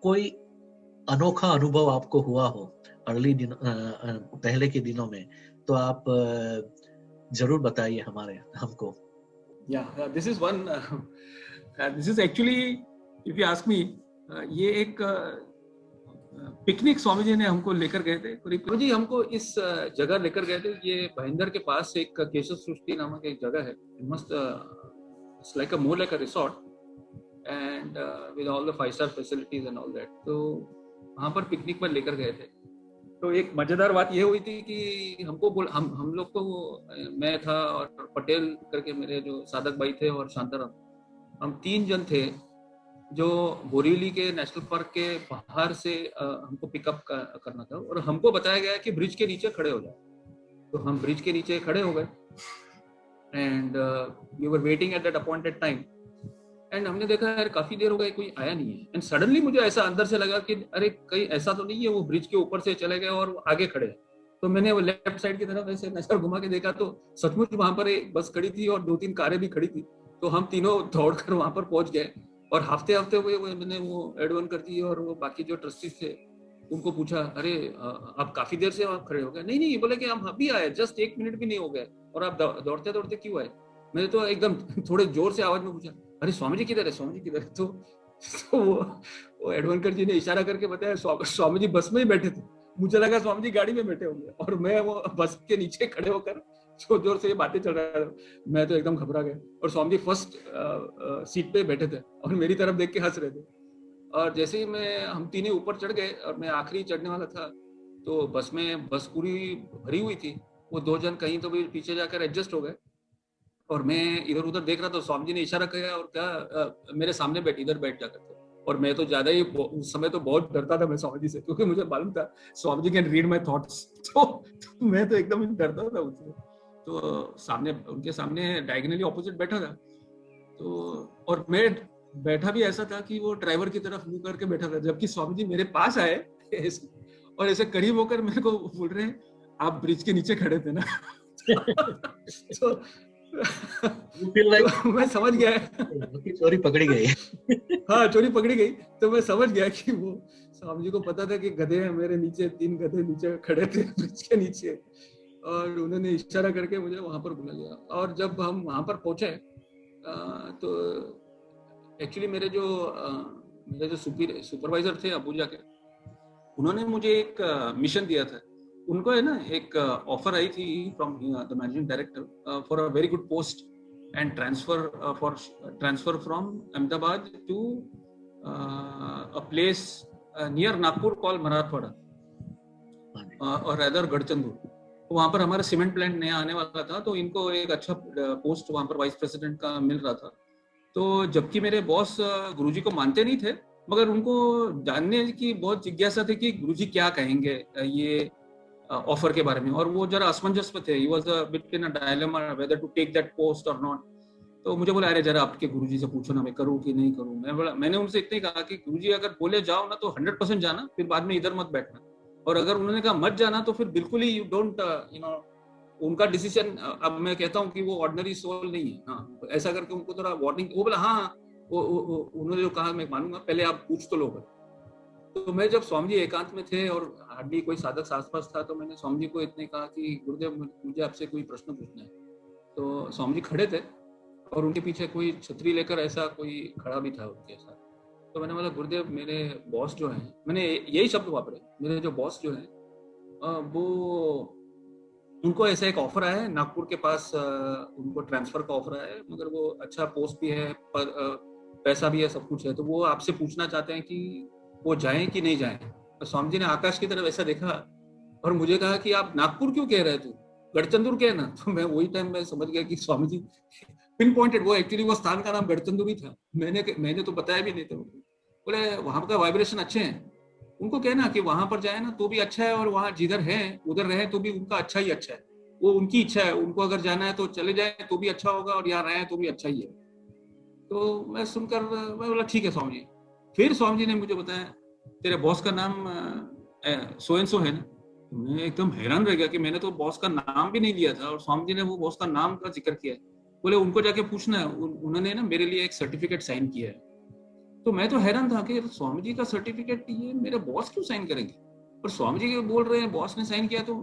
कोई अनोखा अनुभव आपको हुआ हो पहले के दिनों में, तो आप जरूर बताइए हमको. Yeah, this is one. This is actually, if you ask me, ये एक पिकनिक स्वामी जी ने हमको लेकर गए थे. स्वामी जी हमको इस जगह लेकर गए थे. ये भाईंदर के पास एक केशव सृष्टि नामक एक जगह है. मस्त, it's like more like a resort and with all the 5-star facilities and all that. तो वहाँ पर पिकनिक पर लेकर गए थे. तो एक मजेदार बात ये हुई थी कि हमको हम लोग को, मैं था और पटेल करके मेरे जो साधक भाई थे और शांताराम, हम 3 जन थे जो बोरीवली के नेशनल पार्क के बाहर से हमको पिकअप करना था. और हमको बताया गया कि ब्रिज के नीचे खड़े हो जाओ. तो हम ब्रिज के नीचे खड़े हो गए and we were waiting at that appointed time. And हमने देखा यार काफी देर हो गई, कोई आया नहीं है. एंड सडनली मुझे ऐसा अंदर से लगा कि अरे कहीं ऐसा तो नहीं है वो ब्रिज के ऊपर से चले गए और आगे खड़े. तो मैंने वो लेफ्ट साइड की तरफ ऐसे नजर घुमा के देखा तो सचमुच वहां पर एक बस खड़ी थी और 2-3 कारें भी खड़ी थी. तो हम तीनों दौड़कर वहां पर पहुंच गए और हफ्ते हुए मैंने वो एडवन कर दी. और वो बाकी जो ट्रस्टीज थे उनको पूछा, अरे आप काफी देर से आप खड़े हो गए? नहीं, बोले कि हम अभी आए, जस्ट 1 मिनट भी नहीं हो गए और आप दौड़ते दौड़ते क्यों आए? मैंने तो एकदम थोड़े जोर से आवाज में पूछा, अरे स्वामी जी किधर है, स्वामी जी किधर है? तो वो एडवनकर जी ने इशारा करके बताया स्वामी जी बस में ही बैठे थे. मुझे लगा स्वामी जी गाड़ी में बैठे होंगे और मैं वो बस के नीचे खड़े होकर जो जोर से ये बातें चल रहा था. मैं तो एकदम घबरा गया. और स्वामी जी फर्स्ट सीट पे बैठे थे और मेरी तरफ देख के हंस रहे थे. और जैसे ही हम तीनों ऊपर चढ़ गए और मैं आखिरी चढ़ने वाला था, तो बस पूरी भरी हुई थी. वो 2 जन कहीं तो भी पीछे जाकर एडजस्ट हो गए और मैं इधर उधर देख रहा था. स्वामी जी ने इशारा किया और क्या मेरे सामने इधर बैठ जाकर थे. और मैं तो ज्यादा ही उस समय तो बहुत डरता था मैं स्वामी जी से, क्योंकि मुझे मालूम था स्वामी जी कैन रीड माय थॉट्स. तो मैं तो एकदम डरता था उससे. तो उनके सामने डायगोनली ऑपोजिट बैठा था. तो और मैं बैठा भी ऐसा था कि वो ड्राइवर की तरफ मुंह करके बैठा था, जबकि स्वामी जी मेरे पास आए और ऐसे करीब होकर मेरे को बोल रहे हैं, आप ब्रिज के नीचे खड़े थे ना? तो You feel like तो मैं समझ गया कि चोरी पकड़ी गई। हाँ, चोरी पकड़ी गई। तो मैं समझ गया कि वो स्वामी जी को पता था कि गधे हैं मेरे नीचे, 3 गधे नीचे खड़े थे ब्रिज के नीचे, और उन्होंने इशारा करके मुझे वहां पर बुला लिया। और जब हम वहां पर पहुंचे तो एक्चुअली मेरे जो सुपरवाइजर थे अबुजा के, उन्होंने मुझे एक मिशन दिया था। उनको है ना एक ऑफर आई थी from the managing director for a very good post and transfer from Ahmedabad to a place near Nagpur call Marathwada और अदर गढ़चंदपुर। वहां पर हमारा सीमेंट प्लांट नया आने वाला था, तो इनको एक अच्छा पोस्ट वहां पर वाइस प्रेसिडेंट का मिल रहा था। तो जबकि मेरे बॉस गुरुजी को मानते नहीं थे, मगर उनको जानने की बहुत जिज्ञासा थी कि गुरुजी क्या कहेंगे ये ऑफर के बारे में, और वो जरा असमंजस में थे। He was a bit in a dilemma whether to take that post और नॉट। तो मुझे बोला, अरे जरा आपके गुरुजी से पूछो ना, मैं करूँ कि नहीं करूँ। मैंने उनसे इतना ही कहा कि गुरुजी अगर बोले जाओ ना तो 100% जाना, फिर बाद में इधर मत बैठना, और अगर उन्होंने कहा मत जाना तो फिर बिल्कुल ही यू डोंट उनका डिसीजन। अब मैं कहता हूँ कि वो ऑर्डिनरी सोल नहीं है। हाँ, ऐसा करके उनको थोड़ा वार्निंग। वो बोला हाँ, उन्होंने जो कहा मैं मानूंगा, पहले आप पूछ तो लो। तो मैं जब स्वामी जी एकांत में थे और हार्डली कोई साधक आसपास था, तो मैंने स्वामी जी को इतने कहा कि गुरुदेव मुझे आपसे कोई प्रश्न पूछना है। तो स्वामी जी खड़े थे और उनके पीछे कोई छतरी लेकर ऐसा कोई खड़ा भी था उनके साथ। तो मैंने बोला, गुरुदेव मेरे बॉस जो हैं, मैंने यही शब्द वापरे, मेरे जो बॉस जो हैं वो उनको ऐसा एक ऑफर आया है नागपुर के पास, उनको ट्रांसफर का ऑफर आया है, मगर वो अच्छा पोस्ट भी है, पैसा भी है, सब कुछ है। तो वो आपसे पूछना चाहते हैं कि वो जाएं कि नहीं जाएं। तो स्वामी जी ने आकाश की तरफ ऐसा देखा और मुझे कहा कि आप नागपुर क्यों कह रहे थे, गढ़चंदुर कह ना। तो मैं वही टाइम में समझ गया कि स्वामी जी पिन पॉइंटेड, वो एक्चुअली वो स्थान का नाम गढ़चंदुर ही था। मैंने तो बताया भी नहीं था। बोले वहां का वाइब्रेशन अच्छे हैं, उनको कहना कि वहां पर जाए ना तो भी अच्छा है, और वहां जिधर है उधर रहे तो भी उनका अच्छा ही अच्छा है। वो उनकी इच्छा है, उनको अगर जाना है तो चले जाए तो भी अच्छा होगा, और यहाँ रहे तो भी अच्छा ही है। तो मैं सुनकर मैं बोला ठीक है स्वामी जी। फिर स्वामी जी ने मुझे बताया, तेरे बॉस का नाम सो एंड सो है ना। मैं एकदम हैरान रह गया कि मैंने तो बॉस का नाम भी नहीं लिया था, और स्वामी जी ने वो बॉस का नाम का जिक्र किया। बोले उनको जाके पूछना है, उन्होंने ना मेरे लिए एक सर्टिफिकेट साइन किया है। तो मैं तो हैरान था कि स्वामी जी का सर्टिफिकेट ये मेरे बॉस क्यों साइन करेंगे, और स्वामी जी बोल रहे हैं बॉस ने साइन किया। तो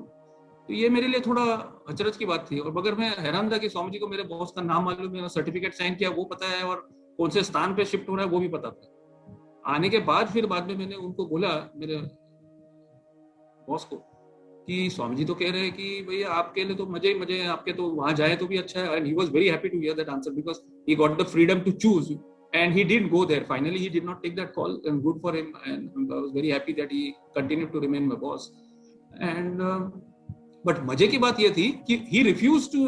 ये मेरे लिए थोड़ा अचरज की बात थी। और मगर मैं हैरान था कि स्वामी जी को मेरे बॉस का नाम मालूम है, सर्टिफिकेट साइन किया वो पता है, और कौन से स्थान पे शिफ्ट हो रहा है वो भी पता था। आने के बाद फिर बाद में मैंने उनको बोला, मेरे बॉस को, कि स्वामी जी तो कह रहे हैं कि भैया आपके लिए तो मजे ही मजे हैं, आपके तो वहां जाए तो भी अच्छा है। And he was very happy to hear that answer because he got the freedom to choose and he didn't go there. Finally he did not take that call, and good for him, and I was very happy that he continued to remain my boss. And but मजे की बात ये थी कि he refused to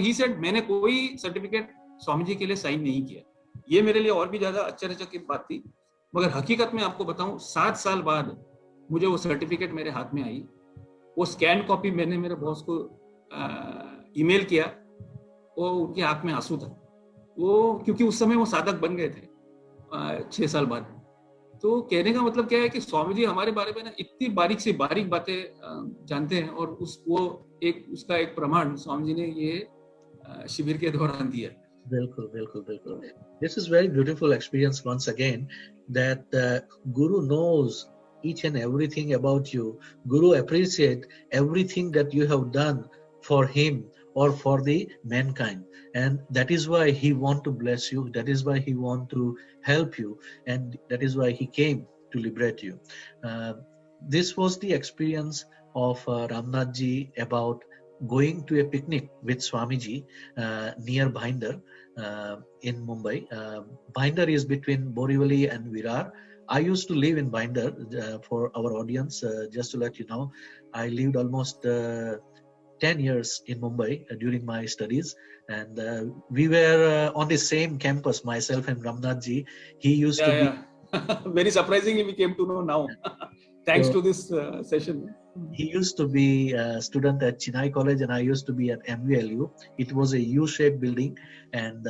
he said मैंने कोई certificate Swami ji के लिए साइन नहीं किया। ये मेरे लिए और भी ज्यादा आश्चर्य की बात थी। मगर हकीकत में आपको बताऊं, 7 साल बाद मुझे वो सर्टिफिकेट मेरे हाथ में आई। वो स्कैन कॉपी मैंने मेरे बॉस को ईमेल किया। वो उनकी आंख में आंसू था, वो क्योंकि उस समय वो साधक बन गए थे 6 साल बाद। तो कहने का मतलब क्या है कि स्वामी जी हमारे बारे में ना इतनी बारीक से बारीक बातें जानते हैं, और उसका एक प्रमाण स्वामी जी ने ये शिविर के दौरान दिया। बिल्कुल बिल्कुल बिल्कुल। This is very beautiful experience once again that Guru knows each and everything about you. Guru appreciate everything that you have done for him or for the mankind, and that is why he want to bless you, that is why he want to help you, and that is why he came to liberate you. This was the experience of Ramnath ji about going to a picnic with Swamiji near Bhinder in Mumbai. Bhinder is between Borivali and Virar. I used to live in Bhinder. For our audience, just to let you know, I lived almost 10 years in Mumbai during my studies, and we were on the same campus, myself and Ramnath ji. He used to be very surprisingly we came to know now thanks to this session. He used to be a student at Chennai College, and I used to be at MVLU. It was a U-shaped building, and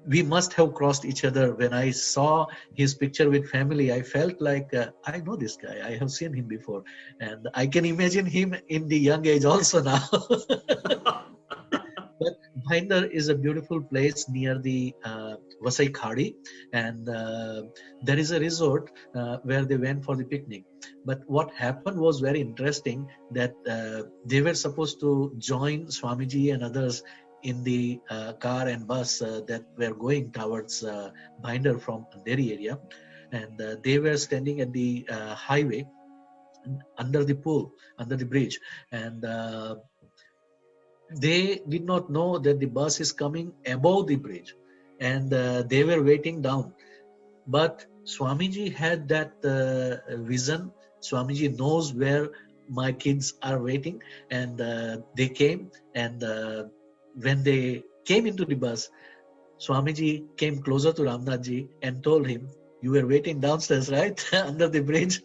we must have crossed each other. When I saw his picture with family, I felt like I know this guy. I have seen him before, and I can imagine him in the young age also now. But Bhinder is a beautiful place near the Vasai Khadi, and there is a resort where they went for the picnic. But what happened was very interesting, that they were supposed to join Swamiji and others in the car and bus that were going towards Bhinder from Andheri area, and they were standing at the highway under the pool, under the bridge, and they did not know that the bus is coming above the bridge, and they were waiting down. But Swamiji had that vision. Swamiji knows where my kids are waiting, and they came. And when they came into the bus, Swamiji came closer to Ramnathji and told him, "You were waiting downstairs, right? Under the bridge."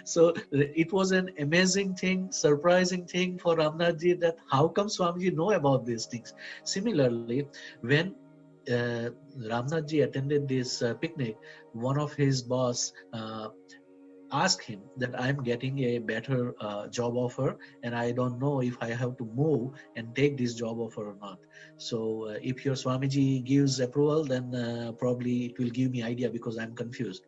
So it was an amazing thing, surprising thing for Ramnathji, that how come Swamiji know about these things. Similarly, when Ramnathji attended this picnic, one of his boss asked him that I'm getting a better job offer, and I don't know if I have to move and take this job offer or not. So if your Swamiji gives approval, then probably it will give me idea, because I'm confused.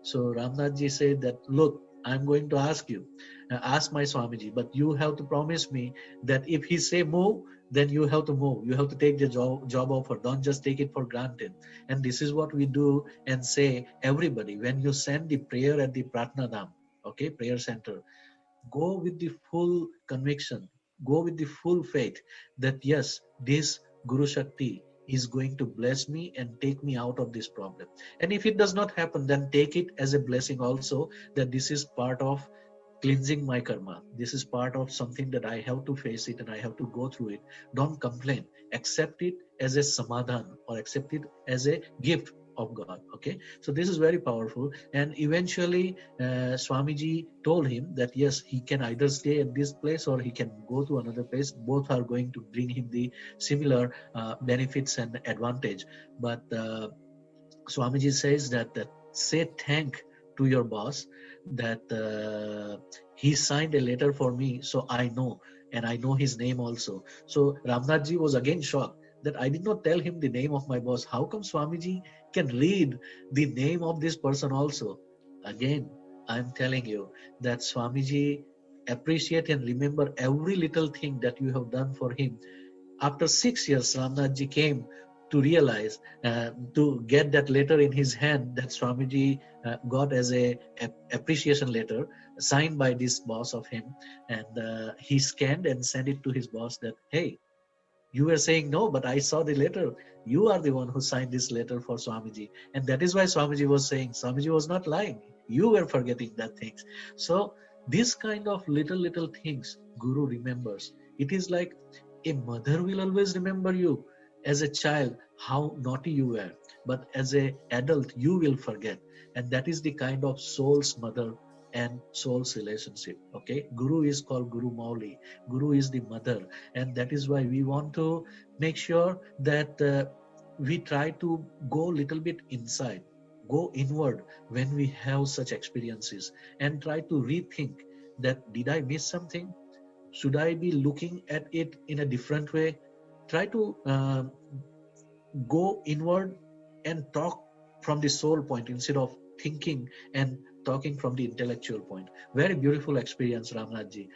So Ramnathji said that, look, I'm going to ask you, ask my Swamiji, but you have to promise me that if he say move, then you have to move. You have to take the job offer. Don't just take it for granted. And this is what we do and say, everybody, when you send the prayer at the Pratna Dham, okay, prayer center, go with the full conviction, go with the full faith that yes, this Guru Shakti is going to bless me and take me out of this problem. And if it does not happen, then take it as a blessing also, that this is part of cleansing my karma. This is part of something that I have to face it and I have to go through it. Don't complain. Accept it as a samadhan, or accept it as a gift of God. Okay, so this is very powerful. And eventually Swamiji told him that yes, he can either stay at this place or he can go to another place. Both are going to bring him the similar benefits and advantage. But Swamiji says that say thank to your boss, that he signed a letter for me, so I know, and I know his name also. So Ramnathji was again shocked that I did not tell him the name of my boss. How come Swamiji can read the name of this person also? Again, I'm telling you that Swamiji appreciate and remember every little thing that you have done for him. After 6 years, Ramnathji came to realize, to get that letter in his hand that Swamiji got as a appreciation letter signed by this boss of him. And he scanned and sent it to his boss that, hey, you were saying no, but I saw the letter. You are the one who signed this letter for Swamiji. And that is why Swamiji was saying, Swamiji was not lying. You were forgetting that things. So this kind of little things Guru remembers. It is like a mother will always remember you as a child, how naughty you were. But as an adult, you will forget. And that is the kind of soul's mother and soul's relationship. Okay, Guru is called Guru Mauli. Guru is the mother, and that is why we want to make sure that we try to go a little bit inside, go inward when we have such experiences, and try to rethink that, did I miss something? Should I be looking at it in a different way? Try to go inward and talk from the soul point instead of thinking and talking from the intellectual point. Very beautiful experience, Ramnathji.